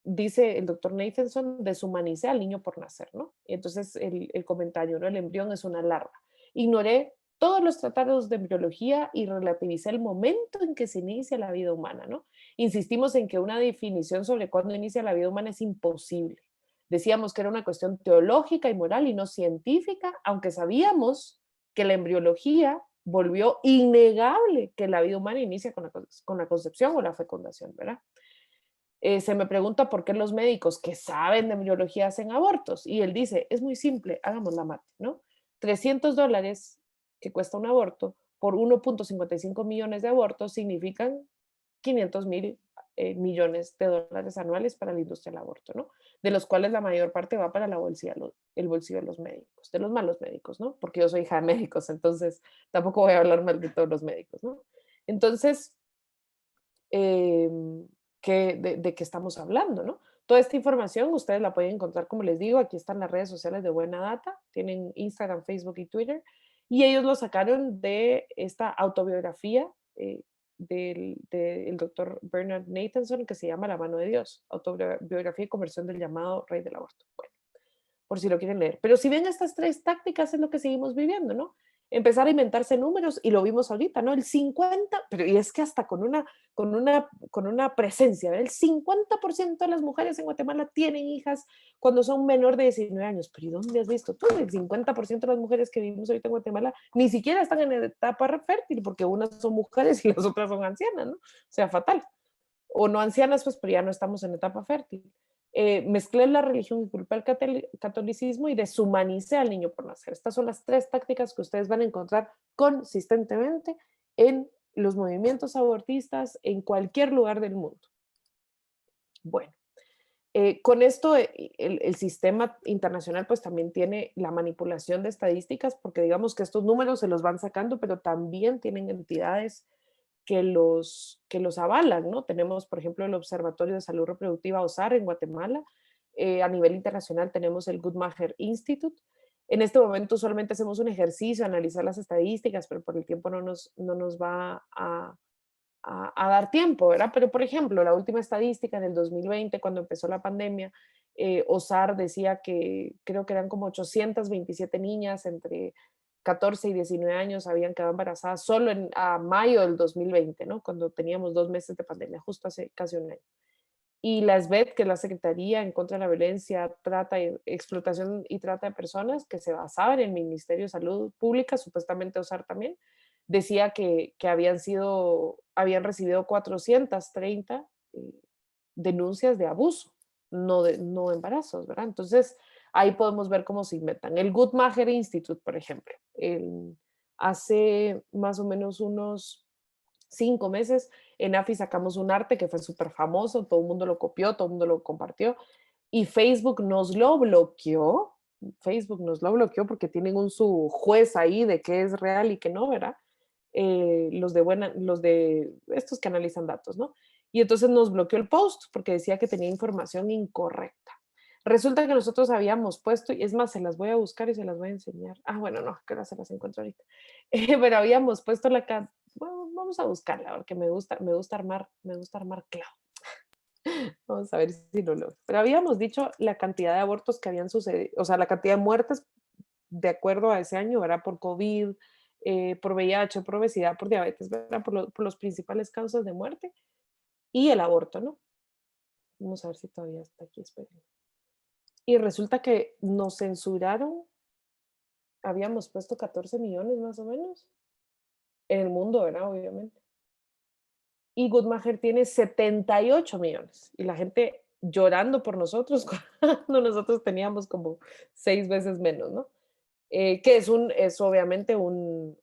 dice el doctor Nathanson, deshumanicé al niño por nacer, ¿no? Y entonces el comentario, ¿no? El embrión es una larva. Ignoré todos los tratados de embriología y relativicé el momento en que se inicia la vida humana, ¿no? Insistimos en que una definición sobre cuándo inicia la vida humana es imposible. Decíamos que era una cuestión teológica y moral y no científica, aunque sabíamos que la embriología volvió innegable que la vida humana inicia con la concepción o la fecundación, ¿verdad? Se me pregunta por qué los médicos que saben de embriología hacen abortos. Y él dice, es muy simple, hagamos la mate, ¿no? $300 que cuesta un aborto por 1.55 millones de abortos significan 500,000 millones de dólares anuales para la industria del aborto, ¿no? De los cuales la mayor parte va para el bolsillo de los médicos, de los malos médicos, ¿no? Porque yo soy hija de médicos, entonces tampoco voy a hablar mal de todos los médicos, ¿no? Entonces, ¿de qué estamos hablando, no? Toda esta información ustedes la pueden encontrar, como les digo, aquí están las redes sociales de Buena Data, tienen Instagram, Facebook y Twitter, y ellos lo sacaron de esta autobiografía del doctor Bernard Nathanson, que se llama La mano de Dios, autobiografía y conversión del llamado rey del aborto. Bueno, por si lo quieren leer. Pero si ven estas tres tácticas es lo que seguimos viviendo, ¿no? Empezar a inventarse números, y lo vimos ahorita, ¿no? El 50, pero y es que hasta con una presencia, ¿verdad? El 50% de las mujeres en Guatemala tienen hijas cuando son menor de 19 años. Pero ¿y dónde has visto tú? El 50% de las mujeres que vivimos ahorita en Guatemala ni siquiera están en etapa fértil, porque unas son mujeres y las otras son ancianas, ¿no? O sea, fatal. O no ancianas, pues, pero ya no estamos en etapa fértil. Mezclé la religión y culpé al catolicismo y deshumanicé al niño por nacer. Estas son las tres tácticas que ustedes van a encontrar consistentemente en los movimientos abortistas en cualquier lugar del mundo. Bueno, con esto el sistema internacional pues también tiene la manipulación de estadísticas, porque digamos que estos números se los van sacando, pero también tienen entidades que los avalan, ¿no? Tenemos, por ejemplo, el Observatorio de Salud Reproductiva, OSAR, en Guatemala. A nivel internacional tenemos el Guttmacher Institute. En este momento solamente hacemos un ejercicio, analizar las estadísticas, pero por el tiempo no nos va a dar tiempo, ¿verdad? Pero, por ejemplo, la última estadística en el 2020, cuando empezó la pandemia, OSAR decía que creo que eran como 827 niñas entre 14 y 19 años habían quedado embarazadas solo a mayo del 2020, ¿no? Cuando teníamos 2 meses de pandemia, justo hace casi un año. Y la SBET, que es la Secretaría en contra de la Violencia, Explotación y Trata de Personas, que se basaba en el Ministerio de Salud Pública, supuestamente OSAR también, decía que habían recibido 430 denuncias de abuso, no embarazos, ¿verdad? Entonces, ahí podemos ver cómo se inventan. El Guttmacher Institute, por ejemplo, hace más o menos unos 5 meses, en AFI sacamos un arte que fue súper famoso, todo el mundo lo copió, todo el mundo lo compartió, y Facebook nos lo bloqueó. Facebook nos lo bloqueó porque tienen su juez ahí de qué es real y qué no, ¿verdad? Los de estos que analizan datos, ¿no? Y entonces nos bloqueó el post porque decía que tenía información incorrecta. Resulta que nosotros habíamos puesto, y es más, se las voy a buscar y se las voy a enseñar. Ah, bueno, no, que ahora se las encuentro ahorita. Pero habíamos puesto bueno, vamos a buscarla, porque me gusta armar cloud. Vamos a ver si lo logro. Pero habíamos dicho la cantidad de abortos que habían sucedido, o sea, la cantidad de muertes de acuerdo a ese año, ¿verdad? Por COVID, por VIH, por obesidad, por diabetes, ¿verdad? Por los principales causas de muerte y el aborto, ¿no? Vamos a ver si todavía está aquí, esperen. Y resulta que nos censuraron, habíamos puesto 14 millones más o menos, en el mundo, ¿verdad? Obviamente. Y Guttmacher tiene 78 millones. Y la gente llorando por nosotros cuando nosotros teníamos como 6 veces menos, ¿no? Que es obviamente un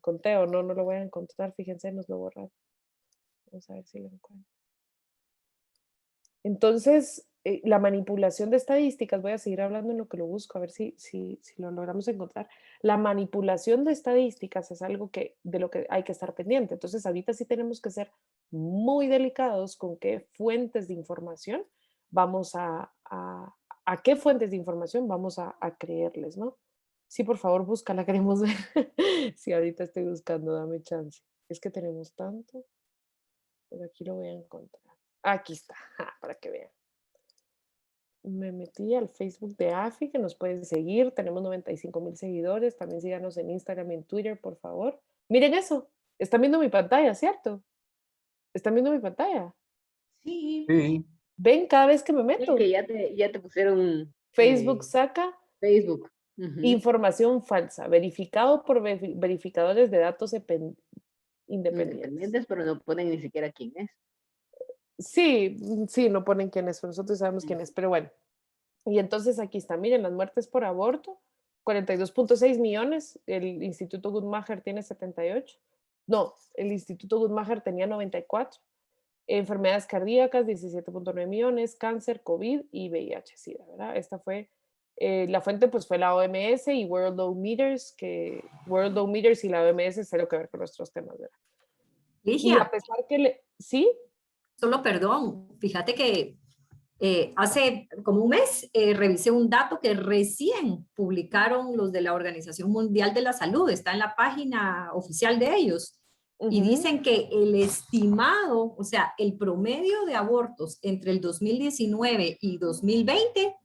conteo, no lo voy a encontrar, fíjense, nos lo borraron. Vamos a ver si lo encuentro. Entonces, la manipulación de estadísticas, voy a seguir hablando en lo que lo busco, a ver si lo logramos encontrar. La manipulación de estadísticas es algo de lo que hay que estar pendiente. Entonces, ahorita sí tenemos que ser muy delicados con qué fuentes de información vamos a qué fuentes de información vamos a creerles, ¿no? Sí, por favor, búscala, queremos ver. Sí, ahorita estoy buscando, dame chance. Es que tenemos tanto, pero aquí lo voy a encontrar. Aquí está, para que vean. Me metí al Facebook de AFI, que nos pueden seguir. Tenemos 95,000 seguidores. También síganos en Instagram y en Twitter, por favor. Miren eso. Están viendo mi pantalla, ¿cierto? ¿Están viendo mi pantalla? Sí. Sí. Ven cada vez que me meto. Sí, que ya te pusieron. Facebook saca Facebook. información falsa, verificado por verificadores de datos independientes. Pero no ponen ni siquiera quién es. Sí, no ponen quién es, pero nosotros sabemos quién es, pero bueno. Y entonces aquí está, miren, las muertes por aborto, 42.6 millones, el Instituto Guttmacher tiene 78. No, el Instituto Guttmacher tenía 94. enfermedades cardíacas, 17.9 millones, cáncer, COVID y VIH-Sida, ¿verdad? Esta fue, la fuente pues fue la OMS y Worldometers, que Worldometers y la OMS cero que ver con nuestros temas, ¿verdad? Y a Ligia, pesar que ¿sí? solo perdón, fíjate que hace como un mes revisé un dato que recién publicaron los de la Organización Mundial de la Salud, está en la página oficial de ellos, y dicen que el estimado, o sea, el promedio de abortos entre el 2019 y 2020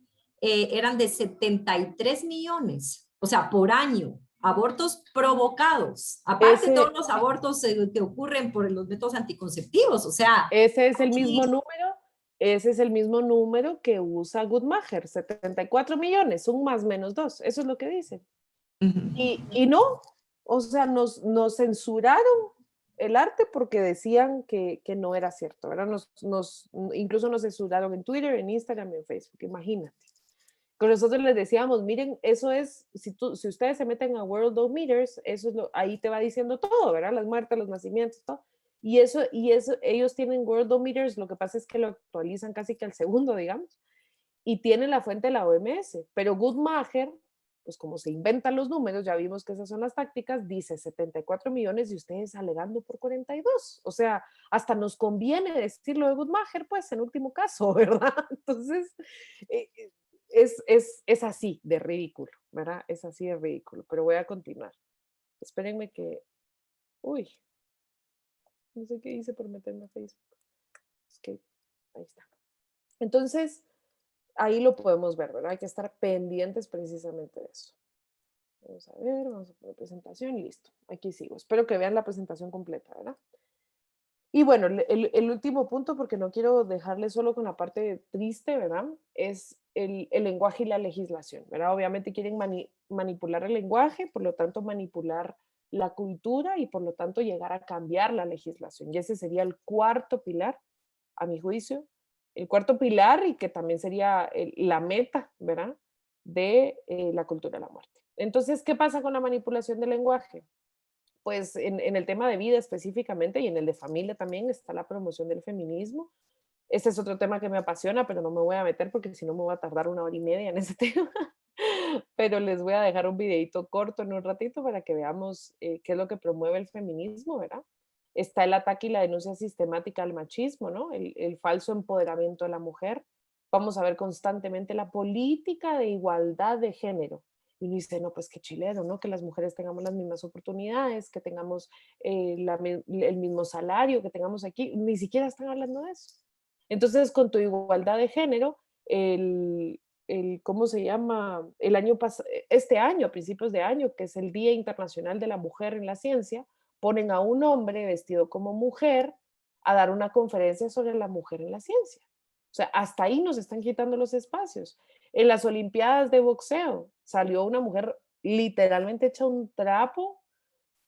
eran de 73 millones, o sea, por año, abortos provocados, aparte de todos los abortos que ocurren por los métodos anticonceptivos, o sea. Ese es el mismo número. Ese es el mismo número que usa Guttmacher, 74 millones, un más menos 2, eso es lo que dicen. Y no, o sea, nos censuraron el arte porque decían que no era cierto, ¿verdad? Incluso nos censuraron en Twitter, en Instagram, en Facebook, imagínate. Con nosotros les decíamos, miren, eso es, si ustedes se meten a Worldometers, eso es ahí te va diciendo todo, ¿verdad? Las muertes, los nacimientos, todo. Y eso, ellos tienen Worldometers, lo que pasa es que lo actualizan casi que al segundo, digamos, y tienen la fuente de la OMS, pero Guttmacher, pues como se inventan los números, ya vimos que esas son las tácticas, dice 74 millones y ustedes alegando por 42. O sea, hasta nos conviene decirlo de Guttmacher, pues, en último caso, ¿verdad? Entonces, es así de ridículo, ¿verdad? Es así de ridículo, pero voy a continuar. Espérenme que... Uy, no sé qué hice por meterme a Facebook. Escape, ahí está. Entonces, ahí lo podemos ver, ¿verdad? Hay que estar pendientes precisamente de eso. Vamos a ver, vamos a poner presentación y listo. Aquí sigo. Espero que vean la presentación completa, ¿verdad? Y bueno, el último punto, porque no quiero dejarle solo con la parte triste, ¿verdad? Es el lenguaje y la legislación, ¿verdad? Obviamente quieren manipular el lenguaje, por lo tanto manipular la cultura y por lo tanto llegar a cambiar la legislación. Y ese sería el cuarto pilar, a mi juicio, el cuarto pilar y que también sería la meta, ¿verdad? De la cultura de la muerte. Entonces, ¿qué pasa con la manipulación del lenguaje? Pues en el tema de vida específicamente y en el de familia también está la promoción del feminismo. Este es otro tema que me apasiona, pero no me voy a meter porque si no me voy a tardar 1 hora y media en ese tema. Pero les voy a dejar un videito corto en un ratito para que veamos qué es lo que promueve el feminismo, ¿verdad? Está el ataque y la denuncia sistemática al machismo, ¿no? El falso empoderamiento de la mujer. Vamos a ver constantemente la política de igualdad de género. Y uno dice, no, pues qué chileno, ¿no? Que las mujeres tengamos las mismas oportunidades, que tengamos el mismo salario, que tengamos aquí. Ni siquiera están hablando de eso. Entonces, con tu igualdad de género, ¿cómo se llama? Este año, a principios de año, que es el Día Internacional de la Mujer en la Ciencia, ponen a un hombre vestido como mujer a dar una conferencia sobre la mujer en la ciencia. O sea, hasta ahí nos están quitando los espacios. En las Olimpiadas de boxeo salió una mujer literalmente hecha un trapo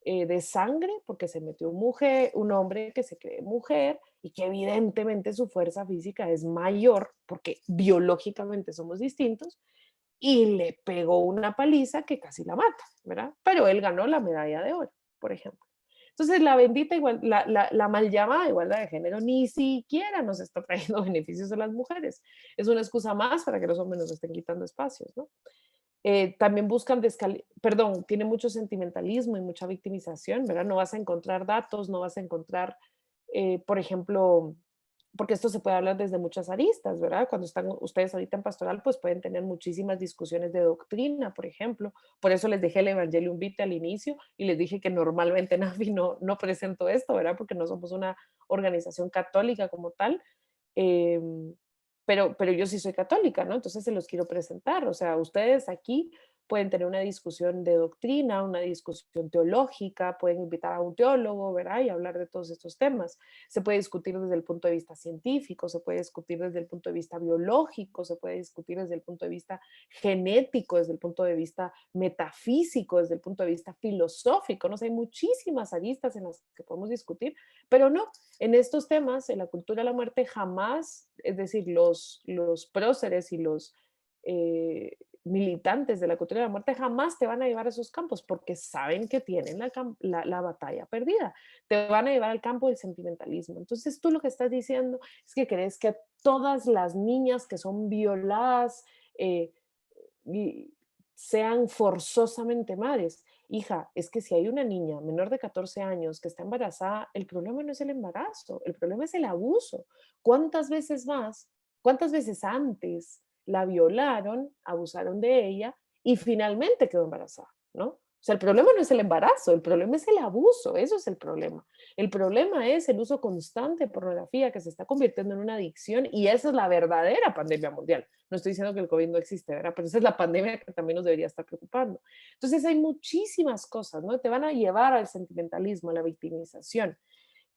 de sangre porque se metió un hombre que se cree mujer y que evidentemente su fuerza física es mayor porque biológicamente somos distintos y le pegó una paliza que casi la mata, ¿verdad? Pero él ganó la medalla de oro, por ejemplo. Entonces, la bendita la mal llamada igualdad de género ni siquiera nos está trayendo beneficios a las mujeres. Es una excusa más para que los hombres nos estén quitando espacios, ¿no? También buscan, tiene mucho sentimentalismo y mucha victimización, ¿verdad? No vas a encontrar datos, no vas a encontrar, por ejemplo, porque esto se puede hablar desde muchas aristas, ¿verdad? Cuando están ustedes ahorita en pastoral, pues pueden tener muchísimas discusiones de doctrina, por ejemplo. Por eso les dejé el Evangelium Vitae al inicio y les dije que normalmente NAFI no presento esto, ¿verdad? Porque no somos una organización católica como tal. Pero yo sí soy católica, ¿no? Entonces se los quiero presentar. O sea, ustedes aquí pueden tener una discusión de doctrina, una discusión teológica, pueden invitar a un teólogo, ¿verdad? Y hablar de todos estos temas. Se puede discutir desde el punto de vista científico, se puede discutir desde el punto de vista biológico, se puede discutir desde el punto de vista genético, desde el punto de vista metafísico, desde el punto de vista filosófico, ¿no? O sea, hay muchísimas aristas en las que podemos discutir, pero no, en estos temas, en la cultura de la muerte, jamás, es decir, los próceres y militantes de la cultura de la muerte jamás te van a llevar a esos campos porque saben que tienen la batalla perdida. Te van a llevar al campo del sentimentalismo. Entonces tú lo que estás diciendo es que crees que todas las niñas que son violadas sean forzosamente madres. Hija, es que si hay una niña menor de 14 años que está embarazada, el problema no es el embarazo, el problema es el abuso. ¿Cuántas veces antes la violaron, abusaron de ella y finalmente quedó embarazada, ¿no? O sea, el problema no es el embarazo, el problema es el abuso, eso es el problema. El problema es el uso constante de pornografía que se está convirtiendo en una adicción y esa es la verdadera pandemia mundial. No estoy diciendo que el COVID no existe, ¿verdad? Pero esa es la pandemia que también nos debería estar preocupando. Entonces hay muchísimas cosas, ¿no? Te van a llevar al sentimentalismo, a la victimización.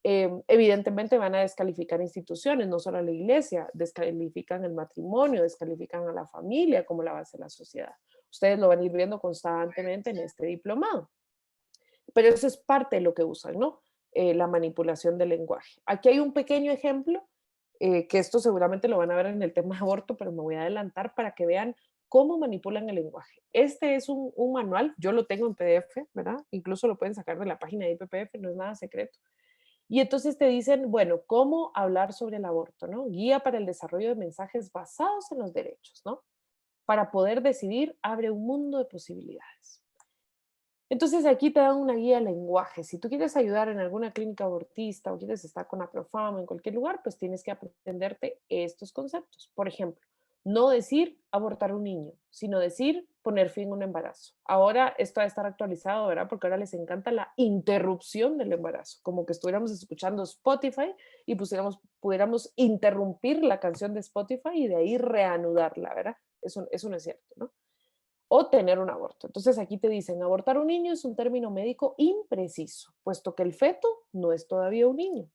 Evidentemente van a descalificar instituciones, no solo a la iglesia, descalifican el matrimonio, descalifican a la familia como la base de la sociedad. Ustedes lo van a ir viendo constantemente en este diplomado. Pero eso es parte de lo que usan, ¿no? La manipulación del lenguaje. Aquí hay un pequeño ejemplo, que esto seguramente lo van a ver en el tema de aborto, pero me voy a adelantar para que vean cómo manipulan el lenguaje. Este es un manual, yo lo tengo en PDF, ¿verdad? Incluso lo pueden sacar de la página de IPPF, no es nada secreto. Y entonces te dicen, bueno, cómo hablar sobre el aborto, ¿no? Guía para el desarrollo de mensajes basados en los derechos, ¿no? Para poder decidir, abre un mundo de posibilidades. Entonces aquí te dan una guía de lenguaje. Si tú quieres ayudar en alguna clínica abortista o quieres estar con APROFAM en cualquier lugar, pues tienes que aprenderte estos conceptos. Por ejemplo, no decir abortar un niño, sino decir poner fin a un embarazo. Ahora esto va a estar actualizado, ¿verdad? Porque ahora les encanta la interrupción del embarazo, como que estuviéramos escuchando Spotify y pudiéramos interrumpir la canción de Spotify y de ahí reanudarla, ¿verdad? Eso no es cierto, ¿no? O tener un aborto. Entonces aquí te dicen, abortar un niño es un término médico impreciso, puesto que el feto no es todavía un niño.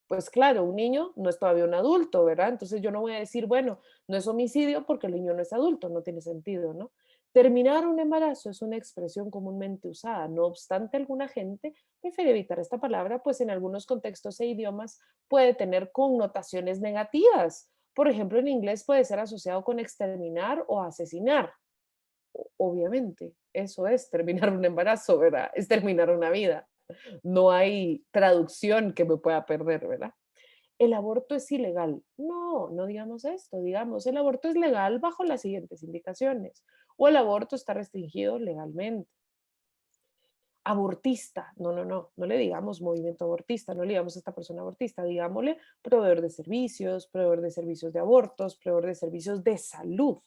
Pues claro, un niño no es todavía un adulto, ¿verdad? Entonces yo no voy a decir, bueno, no es homicidio porque el niño no es adulto, no tiene sentido, ¿no? Terminar un embarazo es una expresión comúnmente usada, no obstante alguna gente prefiere evitar esta palabra, pues en algunos contextos e idiomas puede tener connotaciones negativas. Por ejemplo, en inglés puede ser asociado con exterminar o asesinar. Obviamente, eso es terminar un embarazo, ¿verdad? Es terminar una vida. No hay traducción que me pueda perder, ¿verdad? El aborto es ilegal. No, no digamos esto, digamos, el aborto es legal bajo las siguientes indicaciones, o el aborto está restringido legalmente. Abortista, no le digamos movimiento abortista, no le digamos a esta persona abortista, digámosle proveedor de servicios de abortos, proveedor de servicios de salud,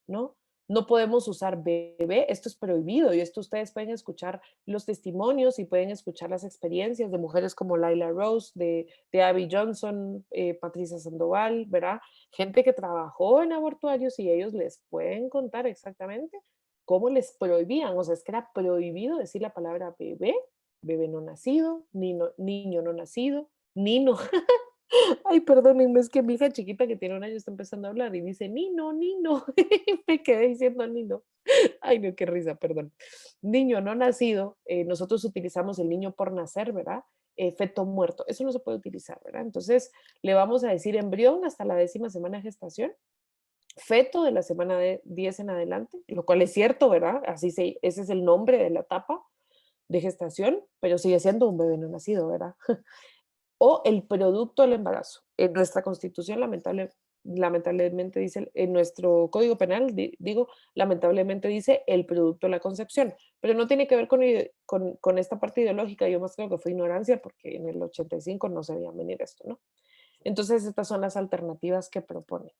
¿no? No podemos usar bebé, esto es prohibido y esto ustedes pueden escuchar los testimonios y pueden escuchar las experiencias de mujeres como Laila Rose, de Abby Johnson, Patricia Sandoval, ¿verdad? Gente que trabajó en abortuarios y ellos les pueden contar exactamente cómo les prohibían, o sea, es que era prohibido decir la palabra bebé, bebé no nacido, niño no nacido, nino. Ay, perdónenme, es que mi hija chiquita que tiene 1 año está empezando a hablar y dice, Nino, Nino. Me quedé diciendo Nino. Ay, no, qué risa, perdón. Niño no nacido, nosotros utilizamos el niño por nacer, ¿verdad? Feto muerto, eso no se puede utilizar, ¿verdad? Entonces, le vamos a decir embrión hasta la 10ª semana de gestación, feto de la semana 10 en adelante, lo cual es cierto, ¿verdad? Ese es el nombre de la etapa de gestación, pero sigue siendo un bebé no nacido, ¿verdad? O el producto del embarazo. En nuestra Constitución, lamentablemente dice, en nuestro Código Penal, lamentablemente dice el producto de la concepción, pero no tiene que ver con esta parte ideológica, yo más creo que fue ignorancia, porque en el 85 no se veía venir esto, ¿no? Entonces, estas son las alternativas que proponen.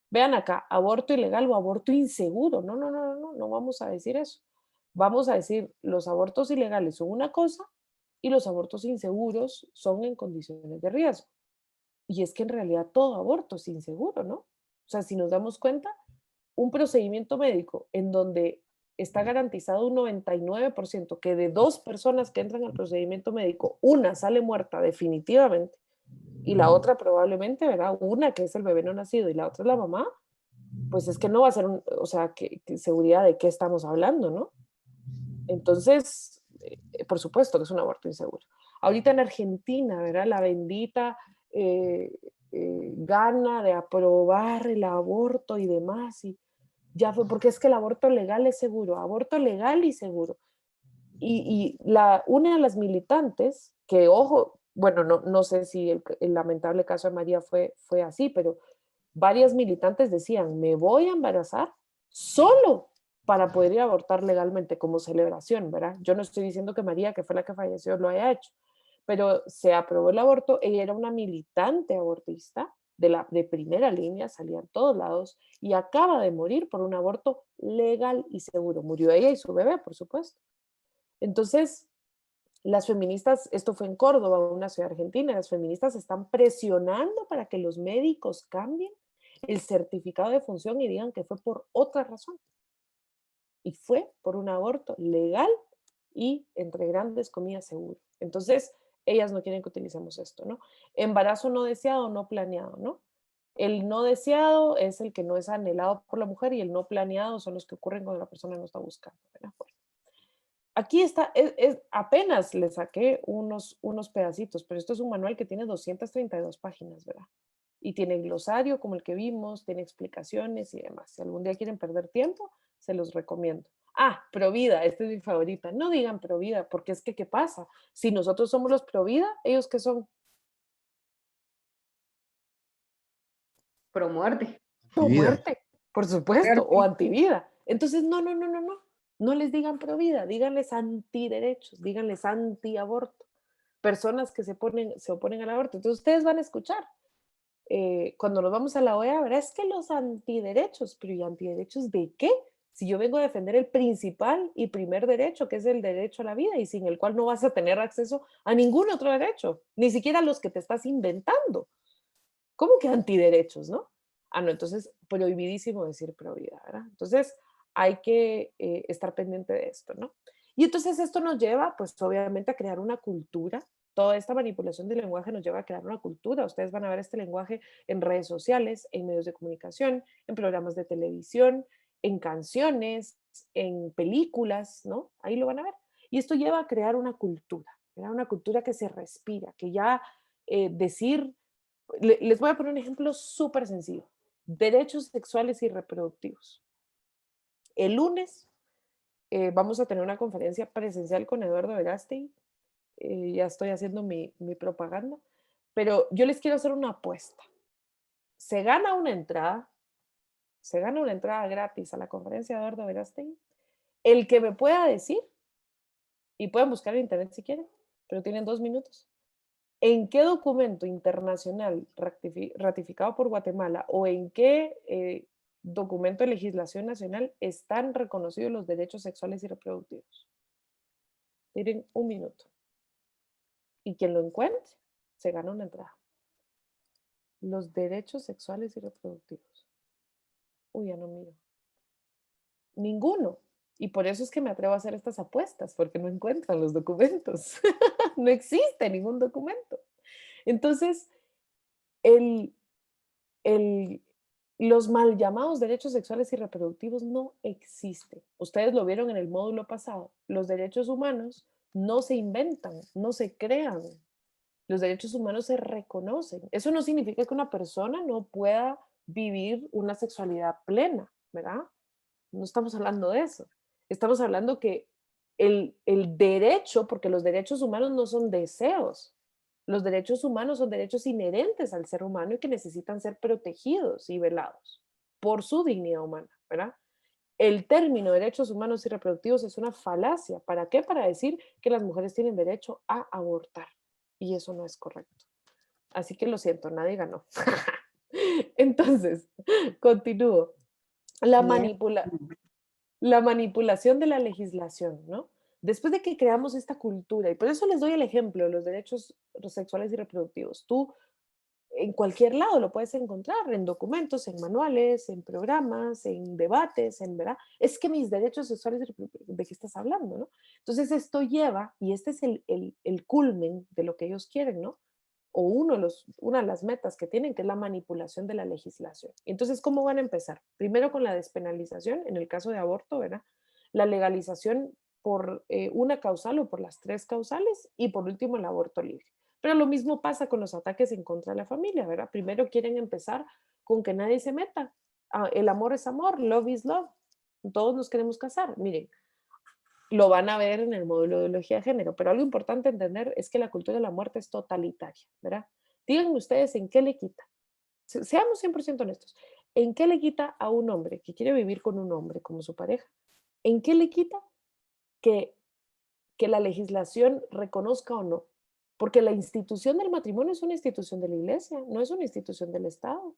Vean acá, aborto ilegal o aborto inseguro. No vamos a decir eso. Vamos a decir, los abortos ilegales son una cosa, y los abortos inseguros son en condiciones de riesgo. Y es que en realidad todo aborto es inseguro, ¿no? O sea, si nos damos cuenta, un procedimiento médico en donde está garantizado un 99% que de 2 personas que entran al procedimiento médico, una sale muerta definitivamente y la otra probablemente, ¿verdad? Una que es el bebé no nacido y la otra es la mamá, pues es que no va a ser, o sea, ¿qué seguridad de qué estamos hablando, ¿no? Entonces, por supuesto que es un aborto inseguro. Ahorita en Argentina, ¿verdad? La bendita gana de aprobar el aborto y demás. Y ya fue porque es que el aborto legal es seguro, aborto legal y seguro. Y una de las militantes, que ojo, bueno, no sé si el lamentable caso de María fue así, pero varias militantes decían, me voy a embarazar solo para poder ir a abortar legalmente como celebración, ¿verdad? Yo no estoy diciendo que María, que fue la que falleció, lo haya hecho, pero se aprobó el aborto. Ella era una militante abortista de primera línea, salía en todos lados y acaba de morir por un aborto legal y seguro. Murió ella y su bebé, por supuesto. Entonces, las feministas, esto fue en Córdoba, una ciudad argentina, las feministas están presionando para que los médicos cambien el certificado de función y digan que fue por otra razón. Y fue por un aborto legal y, entre grandes comillas, seguro. Entonces, ellas no quieren que utilicemos esto, ¿no? Embarazo no deseado, no planeado, ¿no? El no deseado es el que no es anhelado por la mujer y el no planeado son los que ocurren cuando la persona no está buscando, ¿verdad? Bueno, aquí está, apenas le saqué unos pedacitos, pero esto es un manual que tiene 232 páginas, ¿verdad? Y tiene glosario como el que vimos, tiene explicaciones y demás. Si algún día quieren perder tiempo, se los recomiendo. Ah, Provida, esta es mi favorita. No digan Provida, porque es que, ¿qué pasa? Si nosotros somos los Provida, ¿ellos qué son? Pro muerte. Pro muerte, por supuesto, o antivida. Entonces, no. No les digan provida, díganles antiderechos, díganles antiaborto. Personas que se oponen al aborto. Entonces, ustedes van a escuchar. Cuando nos vamos a la OEA, verá, es que los antiderechos, pero ¿y antiderechos de qué? Si yo vengo a defender el principal y primer derecho, que es el derecho a la vida, y sin el cual no vas a tener acceso a ningún otro derecho, ni siquiera los que te estás inventando. ¿Cómo que antiderechos, no? Ah, no, entonces prohibidísimo decir provida, ¿verdad? Entonces hay que estar pendiente de esto, ¿no? Y entonces esto nos lleva, pues obviamente, a crear una cultura. Toda esta manipulación del lenguaje nos lleva a crear una cultura. Ustedes van a ver este lenguaje en redes sociales, en medios de comunicación, en programas de televisión, en canciones, en películas, ¿no? Ahí lo van a ver. Y esto lleva a crear una cultura que se respira, que ya decir, les voy a poner un ejemplo súper sencillo. Derechos sexuales y reproductivos. El lunes vamos a tener una conferencia presencial con Eduardo Verástegui. Ya estoy haciendo mi propaganda, pero yo les quiero hacer una apuesta. Se gana una entrada gratis a la conferencia de Eduardo Verástegui, el que me pueda decir, y pueden buscar en internet si quieren, pero tienen 2 minutos, en qué documento internacional ratificado por Guatemala o en qué documento de legislación nacional están reconocidos los derechos sexuales y reproductivos. Tienen 1 minuto. Y quien lo encuentre, se gana una entrada. Los derechos sexuales y reproductivos. Uy, ya no miro. Ninguno. Y por eso es que me atrevo a hacer estas apuestas, porque no encuentran los documentos. No existe ningún documento. Entonces, los mal llamados derechos sexuales y reproductivos no existen. Ustedes lo vieron en el módulo pasado. Los derechos humanos no se inventan, no se crean. Los derechos humanos se reconocen. Eso no significa que una persona no pueda vivir una sexualidad plena, ¿verdad? No estamos hablando de eso. Estamos hablando que el derecho, porque los derechos humanos no son deseos. Los derechos humanos son derechos inherentes al ser humano y que necesitan ser protegidos y velados por su dignidad humana, ¿verdad? El término derechos humanos y reproductivos es una falacia. ¿Para qué? Para decir que las mujeres tienen derecho a abortar. Y eso no es correcto. Así que lo siento, nadie ganó. Entonces, continúo. La manipulación de la legislación, ¿no? Después de que creamos esta cultura, y por eso les doy el ejemplo de los derechos sexuales y reproductivos, tú en cualquier lado lo puedes encontrar, en documentos, en manuales, en programas, en debates, en, ¿verdad? Es que mis derechos sexuales y reproductivos, ¿de qué estás hablando, no? Entonces esto lleva, y este es el culmen de lo que ellos quieren, ¿no? O una de las metas que tienen, que es la manipulación de la legislación. Entonces, ¿cómo van a empezar? Primero con la despenalización, en el caso de aborto, ¿verdad? La legalización por una causal o por las 3 causales, y por último el aborto libre. Pero lo mismo pasa con los ataques en contra de la familia, ¿verdad? Primero quieren empezar con que nadie se meta el amor es amor, love is love. Todos nos queremos casar. Miren, lo van a ver en el módulo de ideología de género, pero algo importante entender es que la cultura de la muerte es totalitaria, ¿verdad? Díganme ustedes en qué le quita. Seamos 100% honestos. ¿En qué le quita a un hombre que quiere vivir con un hombre como su pareja? ¿En qué le quita que la legislación reconozca o no? Porque la institución del matrimonio es una institución de la iglesia, no es una institución del Estado.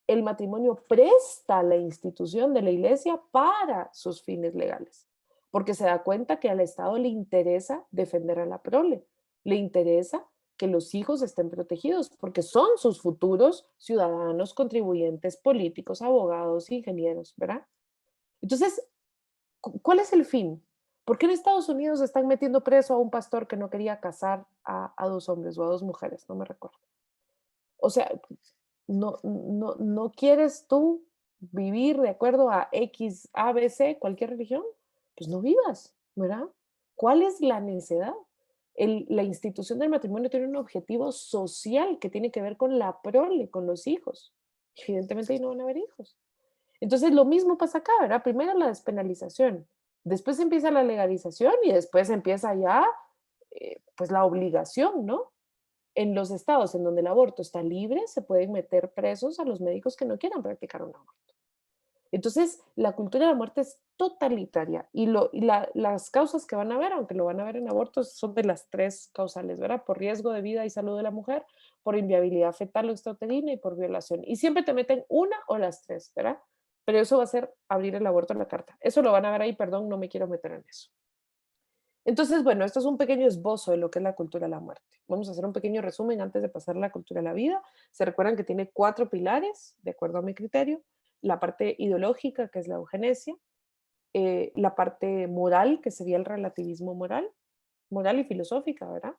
El matrimonio presta la institución de la iglesia para sus fines legales, porque se da cuenta que al Estado le interesa defender a la prole, le interesa que los hijos estén protegidos, porque son sus futuros ciudadanos, contribuyentes, políticos, abogados, ingenieros, ¿verdad? Entonces, ¿cuál es el fin? ¿Por qué en Estados Unidos están metiendo preso a un pastor que no quería casar a 2 hombres o a 2 mujeres? No me recuerdo. O sea, no quieres tú vivir de acuerdo a X, A, B, C, cualquier religión, pues no vivas, ¿verdad? ¿Cuál es la necesidad? La institución del matrimonio tiene un objetivo social que tiene que ver con la prole, con los hijos. Evidentemente ahí no van a haber hijos. Entonces lo mismo pasa acá, ¿verdad? Primero la despenalización, después empieza la legalización y después empieza ya pues la obligación, ¿no? En los estados en donde el aborto está libre, se pueden meter presos a los médicos que no quieran practicar un aborto. Entonces, la cultura de la muerte es totalitaria y las causas que van a ver, aunque lo van a ver en abortos, son de las 3 causales, ¿verdad? Por riesgo de vida y salud de la mujer, por inviabilidad fetal o extrauterina y por violación. Y siempre te meten una o las 3, ¿verdad? Pero eso va a ser abrir el aborto en la carta. Eso lo van a ver ahí, perdón, no me quiero meter en eso. Entonces, bueno, esto es un pequeño esbozo de lo que es la cultura de la muerte. Vamos a hacer un pequeño resumen antes de pasar a la cultura de la vida. Se recuerdan que tiene 4 pilares, de acuerdo a mi criterio. La parte ideológica, que es la eugenesia. La parte moral, que sería el relativismo moral y filosófica, ¿verdad?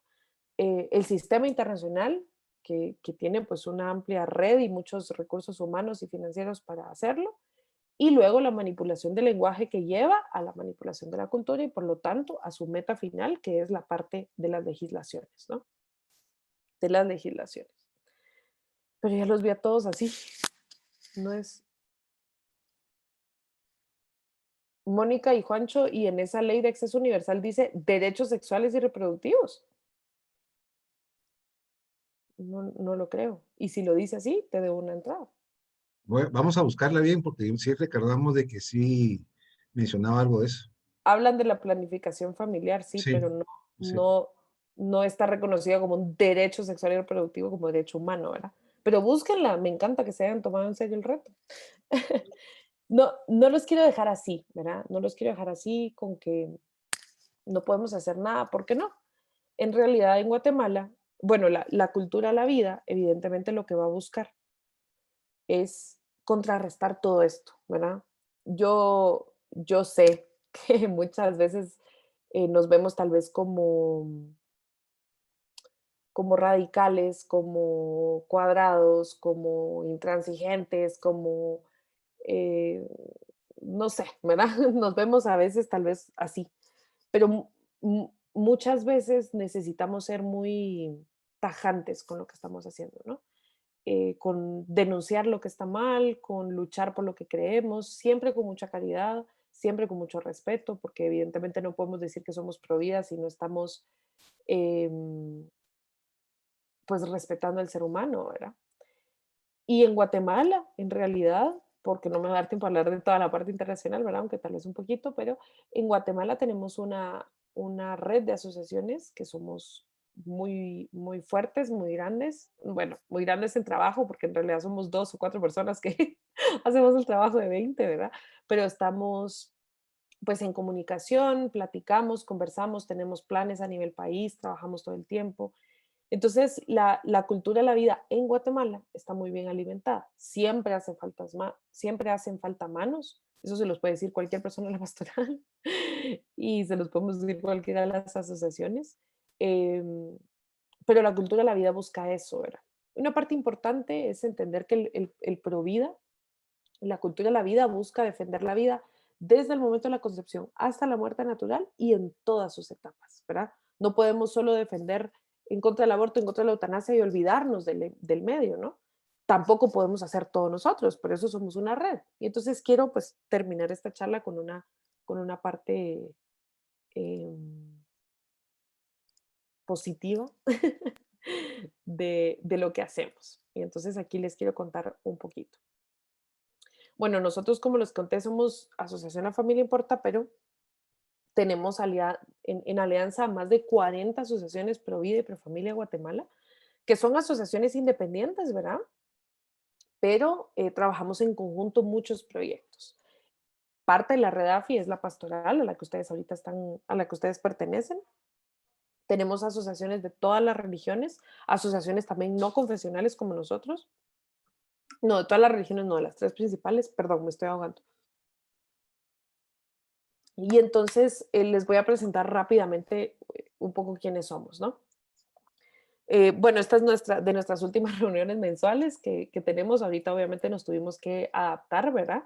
El sistema internacional, que tiene pues una amplia red y muchos recursos humanos y financieros para hacerlo. Y luego la manipulación del lenguaje que lleva a la manipulación de la cultura y por lo tanto a su meta final, que es la parte de las legislaciones, ¿no? De las legislaciones. Pero ya los vi a todos así. No es... Mónica y Juancho, y en esa ley de acceso universal dice derechos sexuales y reproductivos. No lo creo. Y si lo dice así, te debo una entrada. Bueno, vamos a buscarla bien porque sí recordamos de que sí mencionaba algo de eso. Hablan de la planificación familiar, sí, Sí, pero sí. no está reconocida como un derecho sexual y reproductivo como derecho humano, ¿verdad? Pero búsquenla, me encanta que se hayan tomado en serio el reto. No los quiero dejar así, ¿verdad? No los quiero dejar así con que no podemos hacer nada, ¿por qué no? En realidad en Guatemala, bueno, la cultura de la vida, evidentemente lo que va a buscar es contrarrestar todo esto, ¿verdad? Yo sé que muchas veces nos vemos tal vez como radicales, como cuadrados, como intransigentes, como, no sé, ¿verdad? Nos vemos a veces tal vez así, pero muchas veces necesitamos ser muy tajantes con lo que estamos haciendo, ¿no? Con denunciar lo que está mal, con luchar por lo que creemos, siempre con mucha caridad, siempre con mucho respeto, porque evidentemente no podemos decir que somos pro vida si no estamos pues respetando al ser humano, ¿verdad? Y en Guatemala, en realidad, porque no me va a dar tiempo a hablar de toda la parte internacional, ¿verdad? Aunque tal vez un poquito, pero en Guatemala tenemos una red de asociaciones que somos muy, muy fuertes, muy grandes. Bueno, muy grandes en trabajo, porque en realidad somos 2 o 4 personas que hacemos el trabajo de 20, ¿verdad? Pero estamos pues en comunicación, platicamos, conversamos, tenemos planes a nivel país, trabajamos todo el tiempo. Entonces, la cultura de la vida en Guatemala está muy bien alimentada. Siempre hacen falta manos. Eso se los puede decir cualquier persona en la pastoral y se los podemos decir cualquiera de las asociaciones. Pero la cultura de la vida busca eso, ¿verdad? Una parte importante es entender que el pro vida, la cultura de la vida busca defender la vida desde el momento de la concepción hasta la muerte natural y en todas sus etapas, ¿verdad? No podemos solo defender en contra del aborto, en contra de la eutanasia y olvidarnos del medio, ¿no? tampoco podemos hacer todo nosotros, por eso somos una red. Y entonces quiero pues terminar esta charla con una parte positiva de lo que hacemos. Y entonces aquí les quiero contar un poquito. Bueno, nosotros, como les conté, somos Asociación La Familia Importa, pero tenemos en alianza más de 40 asociaciones pro vida y pro familia Guatemala, que son asociaciones independientes, ¿verdad? Pero trabajamos en conjunto muchos proyectos. Parte de la red AFI es la pastoral a la que ustedes ahorita a la que ustedes pertenecen. Tenemos asociaciones de todas las religiones, asociaciones también no confesionales como nosotros. No, de todas las religiones, no, de las 3 principales. Perdón, me estoy ahogando. Y entonces les voy a presentar rápidamente un poco quiénes somos, ¿no? Bueno, esta es de nuestras últimas reuniones mensuales que tenemos. Ahorita obviamente nos tuvimos que adaptar, ¿verdad?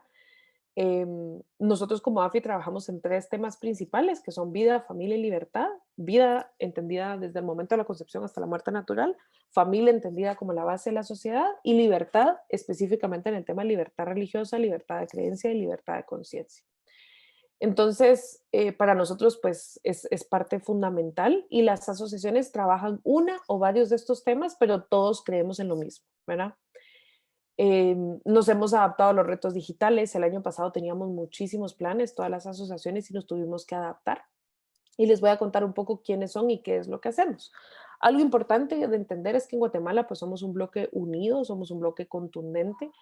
Nosotros como AFI trabajamos en 3 temas principales, que son vida, familia y libertad. Vida entendida desde el momento de la concepción hasta la muerte natural, familia entendida como la base de la sociedad y libertad específicamente en el tema de libertad religiosa, libertad de creencia y libertad de conciencia. Entonces, para nosotros pues es parte fundamental y las asociaciones trabajan una o varios de estos temas, pero todos creemos en lo mismo, ¿verdad? Nos hemos adaptado a los retos digitales. El año pasado teníamos muchísimos planes, todas las asociaciones, y nos tuvimos que adaptar. Y les voy a contar un poco quiénes son y qué es lo que hacemos. Algo importante de entender es que en Guatemala pues somos un bloque unido, somos un bloque contundente.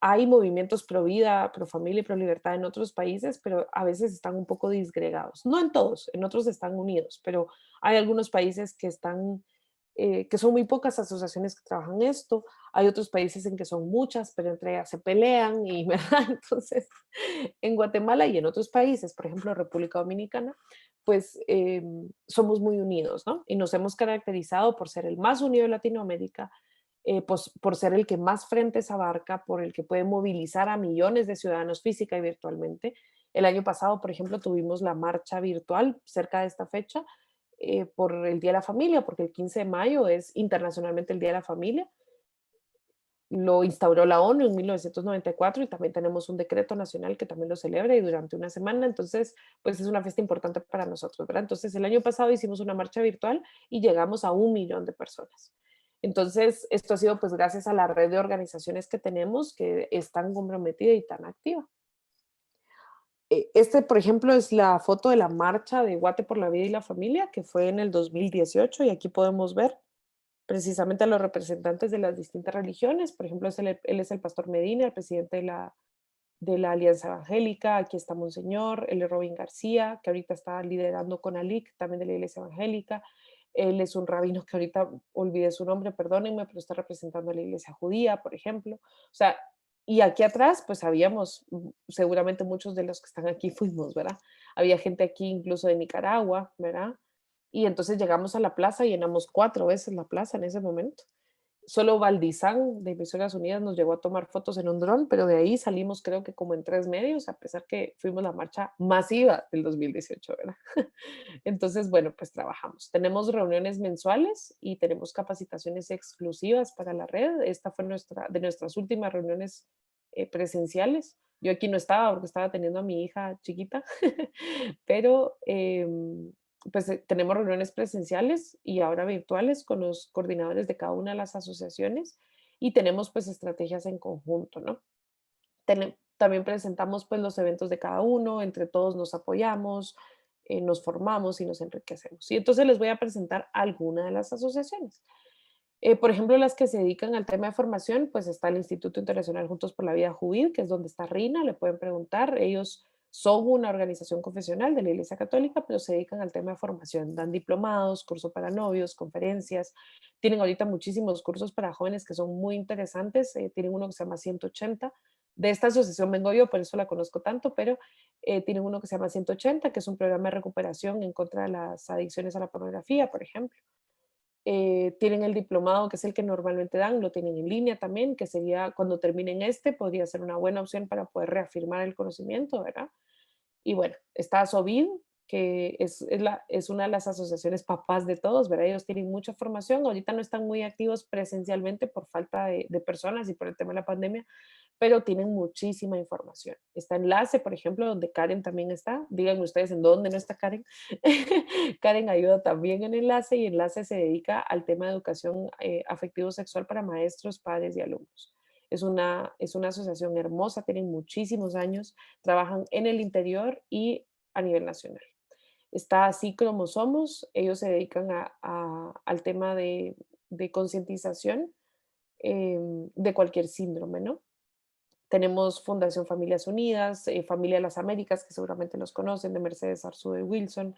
Hay movimientos pro vida, pro familia y pro libertad en otros países, pero a veces están un poco disgregados. No en todos, en otros están unidos, pero hay algunos países que son muy pocas asociaciones que trabajan esto. Hay otros países en que son muchas, pero entre ellas se pelean y, ¿verdad? Entonces, en Guatemala y en otros países, por ejemplo, República Dominicana, pues somos muy unidos, ¿no? Y nos hemos caracterizado por ser el más unido de Latinoamérica, pues, por ser el que más frentes abarca, por el que puede movilizar a millones de ciudadanos física y virtualmente. El año pasado, por ejemplo, tuvimos la marcha virtual cerca de esta fecha por el Día de la Familia, porque el 15 de mayo es internacionalmente el Día de la Familia. Lo instauró la ONU en 1994 y también tenemos un decreto nacional que también lo celebra y durante una semana. Entonces, pues es una fiesta importante para nosotros, ¿verdad? Entonces, el año pasado hicimos una marcha virtual y llegamos a 1 millón de personas. Entonces, esto ha sido pues gracias a la red de organizaciones que tenemos que es tan comprometida y tan activa. Por ejemplo, es la foto de la marcha de Guate por la Vida y la Familia, que fue en el 2018, y aquí podemos ver precisamente a los representantes de las distintas religiones. Por ejemplo, él es el pastor Medina, el presidente de la Alianza Evangélica. Aquí está Monseñor, él es Robin García, que ahorita está liderando con ALIC, también de la Iglesia Evangélica. Él es un rabino que ahorita olvidé su nombre, perdónenme, pero está representando a la Iglesia Judía, por ejemplo. O sea, y aquí atrás, pues habíamos, seguramente muchos de los que están aquí fuimos, ¿verdad? Había gente aquí incluso de Nicaragua, ¿verdad? Y entonces llegamos a la plaza, llenamos 4 veces la plaza en ese momento. Solo Valdizán de Misiones Unidas nos llegó a tomar fotos en un dron, pero de ahí salimos creo que como en 3 medios, a pesar que fuimos la marcha masiva del 2018, ¿verdad? Entonces, bueno, pues trabajamos. Tenemos reuniones mensuales y tenemos capacitaciones exclusivas para la red. Esta fue de nuestras últimas reuniones presenciales. Yo aquí no estaba porque estaba teniendo a mi hija chiquita, pero pues tenemos reuniones presenciales y ahora virtuales con los coordinadores de cada una de las asociaciones y tenemos pues estrategias en conjunto, ¿no? También presentamos pues los eventos de cada uno, entre todos nos apoyamos, nos formamos y nos enriquecemos. Y entonces les voy a presentar algunas de las asociaciones. Por ejemplo, las que se dedican al tema de formación, pues está el Instituto Internacional Juntos por la Vida Juvenil, que es donde está Rina, le pueden preguntar. Ellos son una organización confesional de la Iglesia Católica, pero se dedican al tema de formación. Dan diplomados, cursos para novios, conferencias. Tienen ahorita muchísimos cursos para jóvenes que son muy interesantes. Tienen uno que se llama 180. De esta asociación vengo yo, por eso la conozco tanto, pero tienen uno que se llama 180, que es un programa de recuperación en contra de las adicciones a la pornografía, por ejemplo. Tienen el diplomado, que es el que normalmente dan, lo tienen en línea también, que sería cuando terminen podría ser una buena opción para poder reafirmar el conocimiento, ¿verdad? Y bueno, está SOVID, que es una de las asociaciones papás de todos, ¿verdad? Ellos tienen mucha formación, ahorita no están muy activos presencialmente por falta de personas y por el tema de la pandemia, pero tienen muchísima información. Está Enlace, por ejemplo, donde Karen también está. Díganme ustedes en dónde no está Karen. Karen ayuda también en Enlace y Enlace se dedica al tema de educación afectivo-sexual para maestros, padres y alumnos. Es una asociación hermosa, tienen muchísimos años, trabajan en el interior y a nivel nacional. Está Así Como Somos, ellos se dedican al tema de concientización de cualquier síndrome, ¿no? Tenemos Fundación Familias Unidas, Familia de las Américas, que seguramente los conocen, de Mercedes Arzú de Wilson.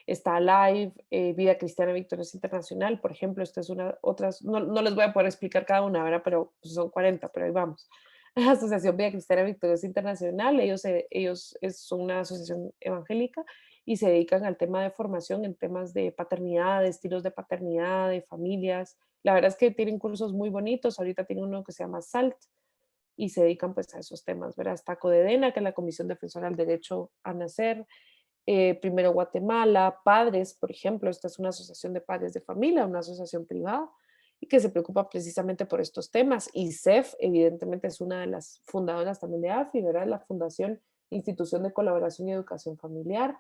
Está Alive, Vida Cristiana Victoriosa Internacional, por ejemplo. Esta es no les voy a poder explicar cada una, ¿verdad? Pero pues, son 40, pero ahí vamos. La Asociación Vida Cristiana Victoriosa Internacional, ellos es una asociación evangélica y se dedican al tema de formación en temas de paternidad, de estilos de paternidad, de familias. La verdad es que tienen cursos muy bonitos. Ahorita tienen uno que se llama SALT, y se dedican pues a esos temas, ¿verdad? Está CODEDENA, que es la Comisión Defensora del Derecho a Nacer, Primero Guatemala, Padres, por ejemplo, esta es una asociación de padres de familia, una asociación privada, y que se preocupa precisamente por estos temas. Y CEF, evidentemente, es una de las fundadoras también de AFI, ¿verdad? La Fundación Institución de Colaboración y Educación Familiar.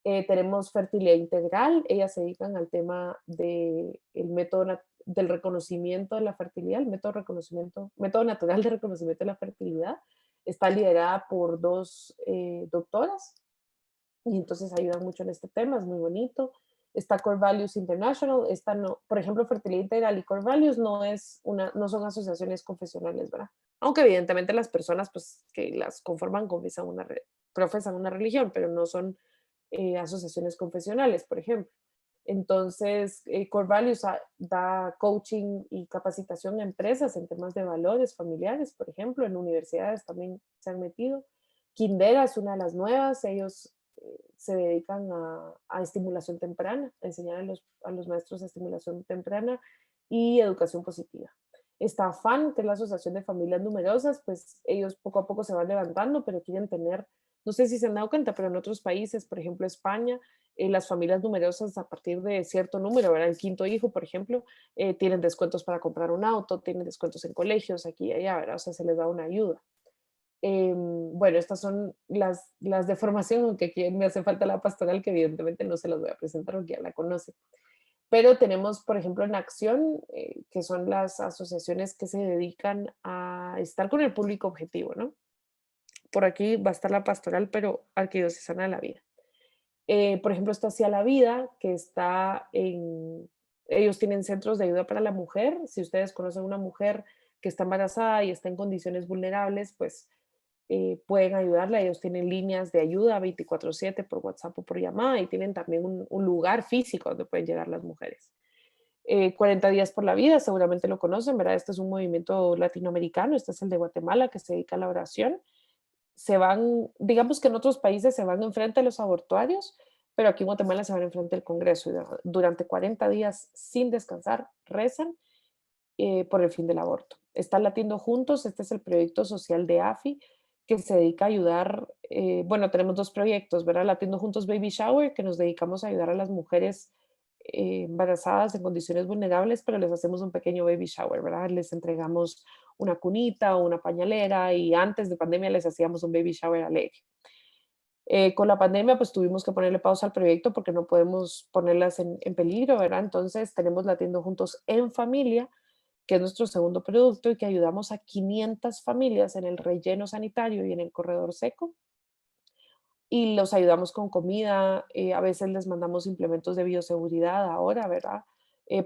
Tenemos Fertilidad Integral, ellas se dedican al tema del método del reconocimiento de la fertilidad, el método natural de reconocimiento de la fertilidad. Está liderada por dos doctoras y entonces ayudan mucho en este tema, es muy bonito. Está Core Values International, por ejemplo, Fertilidad Integral y Core Values no son asociaciones confesionales, ¿verdad? Aunque evidentemente las personas pues, que las conforman profesan una religión, pero no son asociaciones confesionales, por ejemplo. Entonces, Core Values da coaching y capacitación a empresas en temas de valores familiares, por ejemplo, en universidades también se han metido. Kindera es una de las nuevas, ellos se dedican a estimulación temprana, a enseñar a los maestros estimulación temprana y educación positiva. Está FAN, que es la Asociación de Familias Numerosas, pues ellos poco a poco se van levantando, pero quieren tener, no sé si se han dado cuenta, pero en otros países, por ejemplo España, las familias numerosas a partir de cierto número, ¿verdad? El quinto hijo, por ejemplo, tienen descuentos para comprar un auto, tienen descuentos en colegios, aquí y allá, ¿verdad? O sea, se les da una ayuda. Bueno, estas son las de formación, aunque aquí me hace falta la pastoral, que evidentemente no se las voy a presentar porque ya la conocen. Pero tenemos, por ejemplo, en Acción, que son las asociaciones que se dedican a estar con el público objetivo, ¿no? Por aquí va a estar la pastoral, pero Arquidiocesana de la Vida. Por ejemplo, está Hacia la Vida, que ellos tienen centros de ayuda para la mujer. Si ustedes conocen una mujer que está embarazada y está en condiciones vulnerables, pues pueden ayudarla. Ellos tienen líneas de ayuda 24/7 por WhatsApp o por llamada y tienen también un lugar físico donde pueden llegar las mujeres. 40 días por la vida, seguramente lo conocen, ¿verdad? Este es un movimiento latinoamericano, este es el de Guatemala que se dedica a la oración. Digamos que en otros países se van enfrente de los abortuarios, pero aquí en Guatemala se van enfrente del Congreso y durante 40 días sin descansar rezan por el fin del aborto. Está Latiendo Juntos, este es el proyecto social de AFI, que se dedica a ayudar, bueno, tenemos dos proyectos, ¿verdad? Latiendo Juntos Baby Shower, que nos dedicamos a ayudar a las mujeres embarazadas en condiciones vulnerables, pero les hacemos un pequeño baby shower, ¿verdad? Les entregamos una cunita o una pañalera y antes de pandemia les hacíamos un baby shower alegre. Con la pandemia pues tuvimos que ponerle pausa al proyecto porque no podemos ponerlas en peligro, ¿verdad? Entonces tenemos Latiendo Juntos en Familia, que es nuestro segundo producto y que ayudamos a 500 familias en el relleno sanitario y en el corredor seco. Y los ayudamos con comida, a veces les mandamos implementos de bioseguridad ahora, ¿verdad?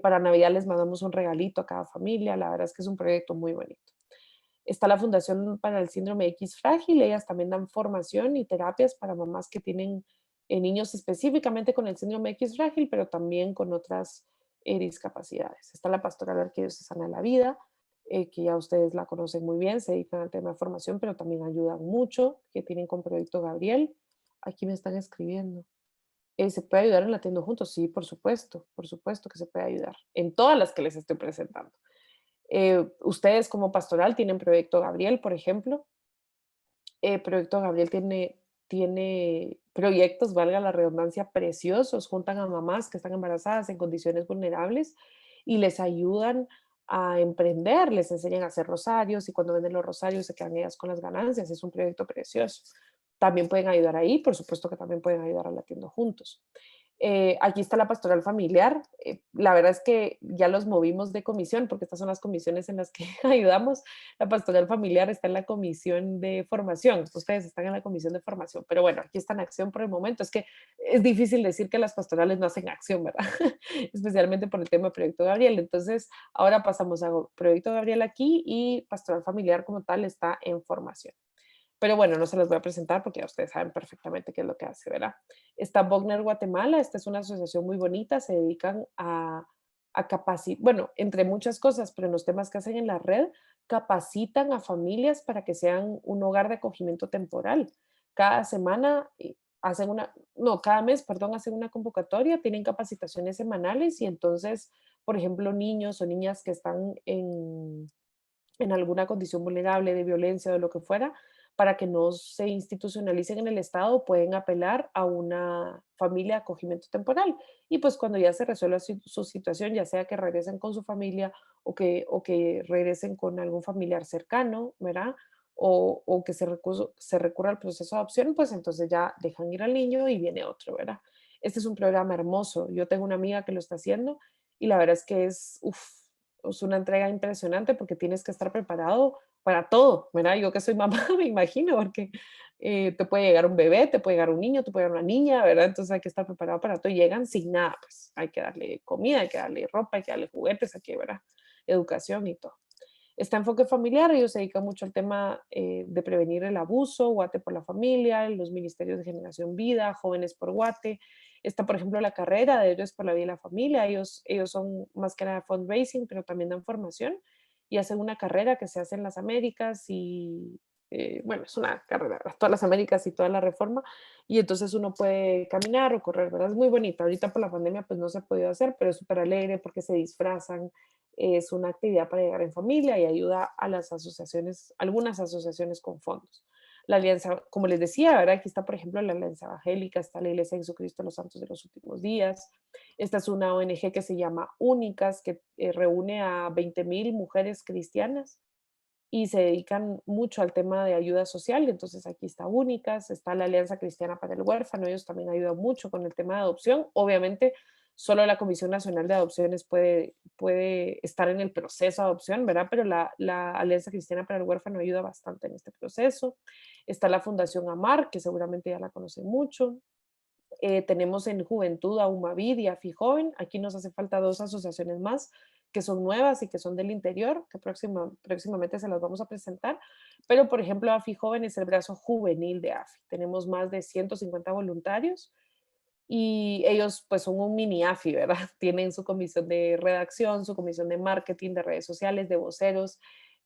Para Navidad les mandamos un regalito a cada familia, la verdad es que es un proyecto muy bonito. Está la Fundación para el Síndrome X Frágil, ellas también dan formación y terapias para mamás que tienen niños específicamente con el Síndrome X Frágil, pero también con otras discapacidades. Está la Pastoral Arquidiocesana de la Vida, que ya ustedes la conocen muy bien, se dedican al tema de formación, pero también ayudan mucho, que tienen con Proyecto Gabriel. Aquí me están escribiendo. ¿Se puede ayudar en Latiendo Juntos? Sí, por supuesto que se puede ayudar. En todas las que les estoy presentando. Ustedes como pastoral tienen Proyecto Gabriel, por ejemplo. Proyecto Gabriel tiene tiene proyectos, valga la redundancia, preciosos. Juntan a mamás que están embarazadas en condiciones vulnerables y les ayudan a emprender, les enseñan a hacer rosarios y cuando venden los rosarios se quedan ellas con las ganancias. Es un proyecto precioso. También pueden ayudar ahí, por supuesto que también pueden ayudar a Latiendo Juntos. Aquí está la pastoral familiar. La verdad es que ya los movimos de comisión, porque estas son las comisiones en las que ayudamos. La pastoral familiar está en la comisión de formación. Ustedes están en la comisión de formación, pero bueno, aquí está en acción por el momento. Es que es difícil decir que las pastorales no hacen acción, ¿verdad? Especialmente por el tema de Proyecto Gabriel. Entonces, ahora pasamos a Proyecto Gabriel aquí y pastoral familiar como tal está en formación. Pero bueno, no se las voy a presentar porque ya ustedes saben perfectamente qué es lo que hace, ¿verdad? Está Bogner Guatemala, esta es una asociación muy bonita, se dedican a capacitar, bueno, entre muchas cosas, pero en los temas que hacen en la red, capacitan a familias para que sean un hogar de acogimiento temporal. Cada semana hacen cada mes, perdón, hacen una convocatoria, tienen capacitaciones semanales y entonces, por ejemplo, niños o niñas que están en alguna condición vulnerable de violencia o de lo que fuera, para que no se institucionalicen en el Estado, pueden apelar a una familia de acogimiento temporal. Y pues cuando ya se resuelva su situación, ya sea que regresen con su familia o que regresen con algún familiar cercano, ¿verdad? O que se recurra al proceso de adopción, pues entonces ya dejan ir al niño y viene otro, ¿verdad? Este es un programa hermoso. Yo tengo una amiga que lo está haciendo y la verdad es que es una entrega impresionante porque tienes que estar preparado para todo, ¿verdad? Yo que soy mamá me imagino, porque te puede llegar un bebé, te puede llegar un niño, te puede llegar una niña, ¿verdad? Entonces hay que estar preparado para todo y llegan sin nada, pues hay que darle comida, hay que darle ropa, hay que darle juguetes, hay que, ¿verdad? Educación y todo. Está Enfoque Familiar, ellos se dedican mucho al tema de prevenir el abuso, Guate por la Familia, los ministerios de Generación Vida, Jóvenes por Guate. Está, por ejemplo, la carrera de Héroes por la Vida y la Familia, ellos son más que nada fundraising, pero también dan formación y hacen una carrera que se hace en las Américas y, bueno, es una carrera, todas las Américas y toda la Reforma, y entonces uno puede caminar o correr, ¿verdad? Es muy bonita. Ahorita por la pandemia pues no se ha podido hacer, pero es súper alegre porque se disfrazan, es una actividad para llegar en familia y ayuda a las asociaciones, algunas asociaciones con fondos. La alianza, como les decía, ¿verdad? Aquí está, por ejemplo, la Alianza Evangélica, está la Iglesia de Jesucristo de los Santos de los Últimos Días. Esta es una ONG que se llama Únicas, que reúne a 20,000 mujeres cristianas y se dedican mucho al tema de ayuda social. Entonces aquí está Únicas, está la Alianza Cristiana para el Huérfano, ellos también ayudan mucho con el tema de adopción. Obviamente, solo la Comisión Nacional de Adopciones puede estar en el proceso de adopción, ¿verdad? Pero la Alianza Cristiana para el Huérfano ayuda bastante en este proceso. Está la Fundación Amar, que seguramente ya la conocen mucho. Tenemos en Juventud a UMAVID y a FIJoven. Aquí nos hace falta 2 asociaciones más que son nuevas y que son del interior, que próximamente se las vamos a presentar. Pero, por ejemplo, AFI Joven es el brazo juvenil de AFI. Tenemos más de 150 voluntarios y ellos pues son un mini AFI, ¿verdad? Tienen su comisión de redacción, su comisión de marketing, de redes sociales, de voceros,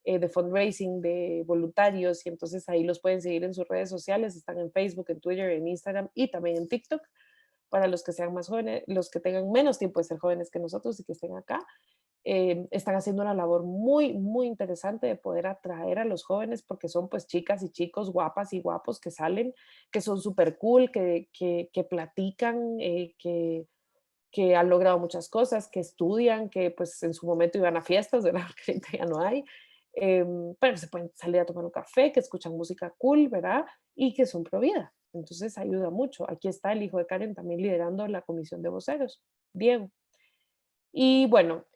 de fundraising, de voluntarios, y entonces ahí los pueden seguir en sus redes sociales, están en Facebook, en Twitter, en Instagram y también en TikTok, para los que sean más jóvenes, los que tengan menos tiempo de ser jóvenes que nosotros y que estén acá. Están haciendo una labor muy, muy interesante de poder atraer a los jóvenes porque son pues chicas y chicos guapas y guapos que salen, que son súper cool, que platican, que han logrado muchas cosas, que estudian, que pues en su momento iban a fiestas, ¿verdad? Porque ahorita ya no hay, pero se pueden salir a tomar un café, que escuchan música cool, ¿verdad? Y que son pro vida. Entonces ayuda mucho. Aquí está el hijo de Karen también liderando la comisión de voceros, Diego. Y bueno,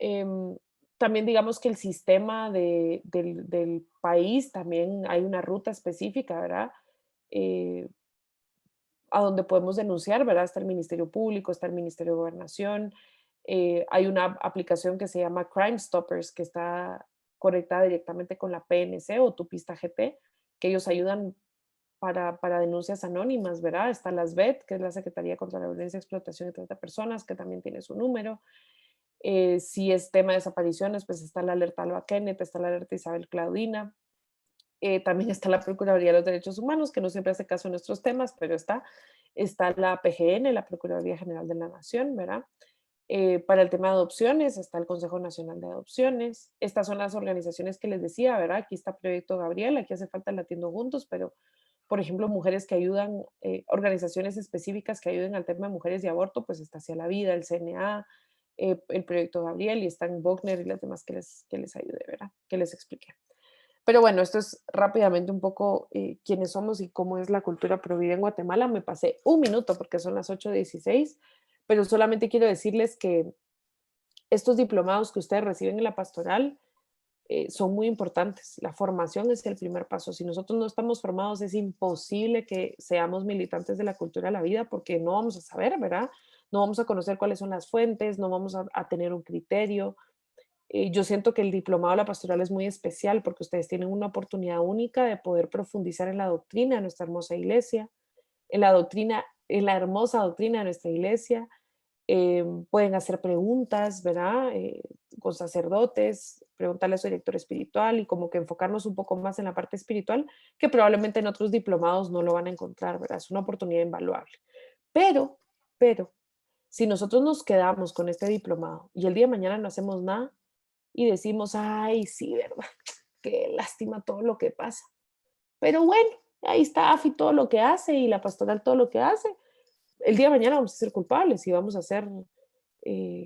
también digamos que el sistema del país, también hay una ruta específica, ¿verdad? A donde podemos denunciar, ¿verdad? Está el Ministerio Público, está el Ministerio de Gobernación, hay una aplicación que se llama Crime Stoppers, que está conectada directamente con la PNC o Tu Pista GT, que ellos ayudan para denuncias anónimas, ¿verdad? Está la SVET, que es la Secretaría contra la Violencia, Explotación y Trata de Personas, que también tiene su número. Si es tema de desapariciones, pues está la alerta Alba Kenneth, está la alerta Isabel Claudina. También está la Procuraduría de los Derechos Humanos, que no siempre hace caso en nuestros temas, pero está la PGN, la Procuraduría General de la Nación, ¿verdad? Para el tema de adopciones está el Consejo Nacional de Adopciones. Estas son las organizaciones que les decía, ¿verdad? Aquí está Proyecto Gabriel, aquí hace falta Latiendo Juntos, pero por ejemplo, mujeres que ayudan, organizaciones específicas que ayuden al tema de mujeres y aborto, pues está Hacia la Vida, el CNA, el Proyecto Gabriel, y están Bogner y las demás que les ayude, ¿verdad? Que les explique. Pero bueno, esto es rápidamente un poco quiénes somos y cómo es la cultura provida en Guatemala. Me pasé un minuto porque son las 8:16, pero solamente quiero decirles que estos diplomados que ustedes reciben en la pastoral son muy importantes. La formación es el primer paso. Si nosotros no estamos formados, es imposible que seamos militantes de la cultura de la vida porque no vamos a saber, ¿verdad? No vamos a conocer cuáles son las fuentes, no vamos a tener un criterio. Yo siento que el diplomado de la pastoral es muy especial porque ustedes tienen una oportunidad única de poder profundizar en la doctrina de nuestra hermosa iglesia, en la doctrina, en la hermosa doctrina de nuestra iglesia. Pueden hacer preguntas, ¿verdad? Con sacerdotes, preguntarle a su director espiritual y como que enfocarnos un poco más en la parte espiritual, que probablemente en otros diplomados no lo van a encontrar, ¿verdad? Es una oportunidad invaluable. Pero, si nosotros nos quedamos con este diplomado y el día de mañana no hacemos nada y decimos, ay, sí, ¿verdad? Qué lástima todo lo que pasa. Pero bueno, ahí está AFI todo lo que hace y la pastoral todo lo que hace. El día de mañana vamos a ser culpables y vamos a ser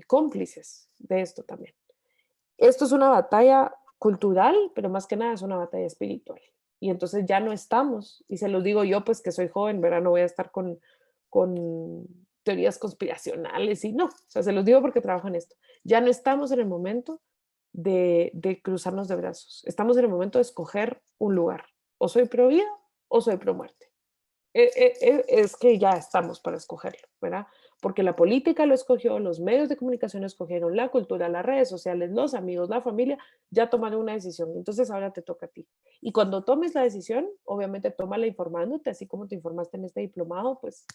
cómplices de esto también. Esto es una batalla cultural, pero más que nada es una batalla espiritual. Y entonces ya no estamos, y se los digo yo, pues que soy joven, ¿verdad? No voy a estar con teorías conspiracionales y no, o sea, se los digo porque trabajo en esto. Ya no estamos en el momento de cruzarnos de brazos. Estamos en el momento de escoger un lugar. O soy pro vida o soy pro muerte. Es que ya estamos para escogerlo, ¿verdad? Porque la política lo escogió, los medios de comunicación lo escogieron, la cultura, las redes sociales, los amigos, la familia, ya tomaron una decisión. Entonces ahora te toca a ti. Y cuando tomes la decisión, obviamente tómala informándote, así como te informaste en este diplomado, pues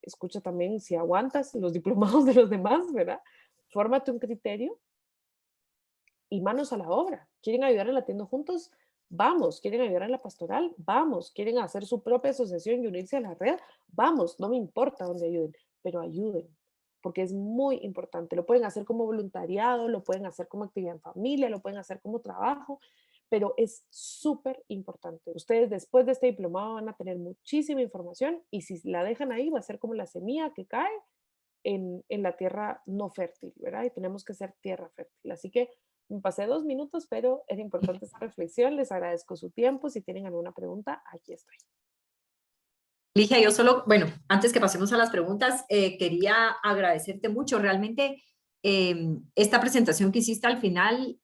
escucha también si aguantas los diplomados de los demás, ¿verdad? Fórmate un criterio y manos a la obra. ¿Quieren ayudar en Latiendo Juntos? Vamos. ¿Quieren ayudar en la pastoral? Vamos. ¿Quieren hacer su propia asociación y unirse a la red? Vamos. No me importa dónde ayuden, pero ayuden, porque es muy importante. Lo pueden hacer como voluntariado, lo pueden hacer como actividad en familia, lo pueden hacer como trabajo, pero es súper importante. Ustedes después de este diplomado van a tener muchísima información y si la dejan ahí va a ser como la semilla que cae en la tierra no fértil, ¿verdad? Y tenemos que ser tierra fértil. Así que me pasé 2 minutos, pero es importante esta reflexión. Les agradezco su tiempo. Si tienen alguna pregunta, aquí estoy. Ligia, yo solo, bueno, antes que pasemos a las preguntas, quería agradecerte mucho. Realmente esta presentación que hiciste al final,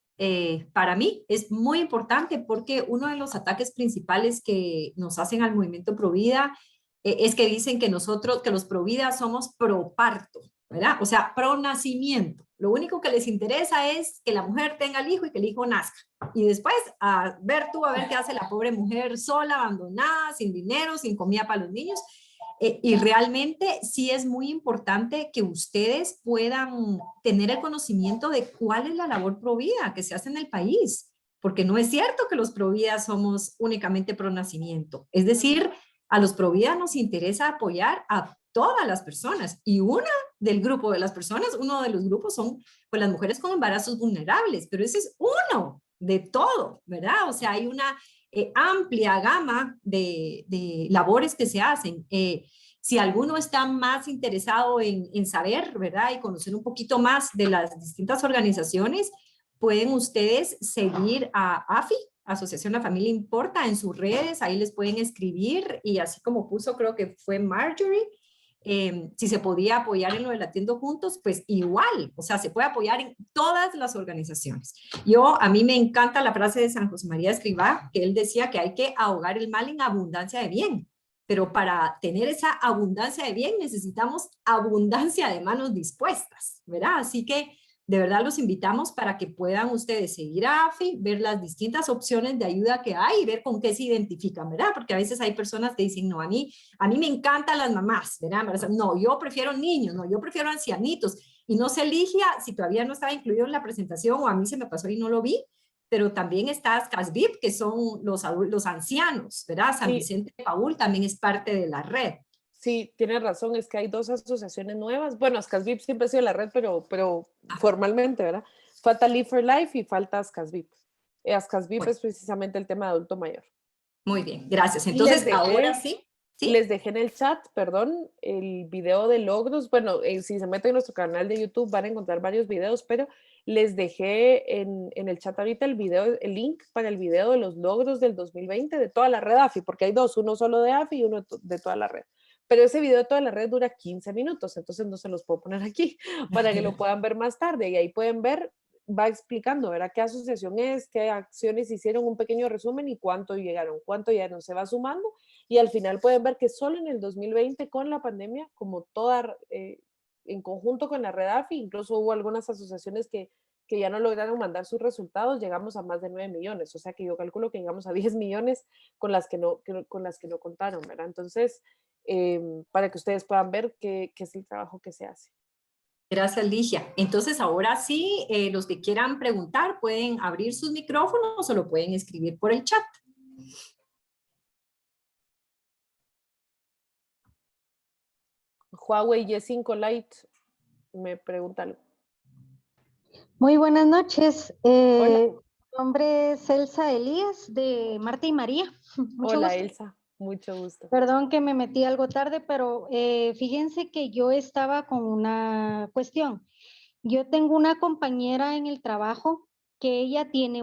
para mí es muy importante porque uno de los ataques principales que nos hacen al movimiento Provida es que dicen que nosotros, que los Provida somos pro parto, ¿verdad? O sea, pro nacimiento. Lo único que les interesa es que la mujer tenga el hijo y que el hijo nazca. Y después a ver qué hace la pobre mujer sola, abandonada, sin dinero, sin comida para los niños. Y realmente sí es muy importante que ustedes puedan tener el conocimiento de cuál es la labor provida que se hace en el país. Porque no es cierto que los provida somos únicamente pro nacimiento. Es decir, a los provida nos interesa apoyar a todas las personas y uno de los grupos son pues, las mujeres con embarazos vulnerables, pero ese es uno de todo, ¿verdad? O sea, hay una amplia gama de labores que se hacen. Si alguno está más interesado en saber, ¿verdad? Y conocer un poquito más de las distintas organizaciones, pueden ustedes seguir a AFI, Asociación La Familia Importa, en sus redes, ahí les pueden escribir y así como puso, creo que fue Marjorie, si se podía apoyar en lo de Latiendo Juntos, pues igual, o sea, se puede apoyar en todas las organizaciones. A mí me encanta la frase de San José María Escrivá, que él decía que hay que ahogar el mal en abundancia de bien, pero para tener esa abundancia de bien necesitamos abundancia de manos dispuestas, ¿verdad? Así que de verdad los invitamos para que puedan ustedes seguir a AFI, ver las distintas opciones de ayuda que hay y ver con qué se identifican, ¿verdad? Porque a veces hay personas que dicen, no, a mí me encantan las mamás, ¿verdad? No, yo prefiero niños, no, yo prefiero ancianitos. Y no sé, Ligia, si todavía no estaba incluido en la presentación o a mí se me pasó y no lo vi, pero también está CASVIP, que son los ancianos, ¿verdad? San Vicente de Paúl también es parte de la red. Sí, tienes razón, es que hay 2 asociaciones nuevas. Bueno, ASCASVIP siempre ha sido la red, pero formalmente, ¿verdad? Falta Live for Life y falta ASCASVIP. ASCASVIP es precisamente el tema de adulto mayor. Muy bien, gracias. Entonces, ahora sí. ¿Sí? Les dejé en el chat, perdón, el video de logros. Bueno, si se meten en nuestro canal de YouTube van a encontrar varios videos, pero les dejé en el chat ahorita el link para el video de los logros del 2020 de toda la red AFI, porque hay dos, uno solo de AFI y uno de toda la red. Pero ese video de toda la red dura 15 minutos, entonces no se los puedo poner aquí para que lo puedan ver más tarde. Y ahí pueden ver, va explicando, ¿verdad? ¿Qué asociación es? ¿Qué acciones hicieron? Un pequeño resumen y cuánto llegaron. Se va sumando. Y al final pueden ver que solo en el 2020 con la pandemia, como toda, en conjunto con la red AFI, incluso hubo algunas asociaciones que ya no lograron mandar sus resultados, llegamos a más de 9 millones. O sea que yo calculo que llegamos a 10 millones con las que no contaron, ¿verdad? Entonces, para que ustedes puedan ver qué es el trabajo que se hace. Gracias, Ligia. Entonces, ahora sí, los que quieran preguntar pueden abrir sus micrófonos o lo pueden escribir por el chat. Huawei Y5 Lite me pregunta algo. Muy buenas noches. Hola. Mi nombre es Elsa Elías de Marta y María. Mucho Hola, gusto. Elsa. Mucho gusto. Perdón que me metí algo tarde, pero fíjense que yo estaba con una cuestión. Yo tengo una compañera en el trabajo que ella tiene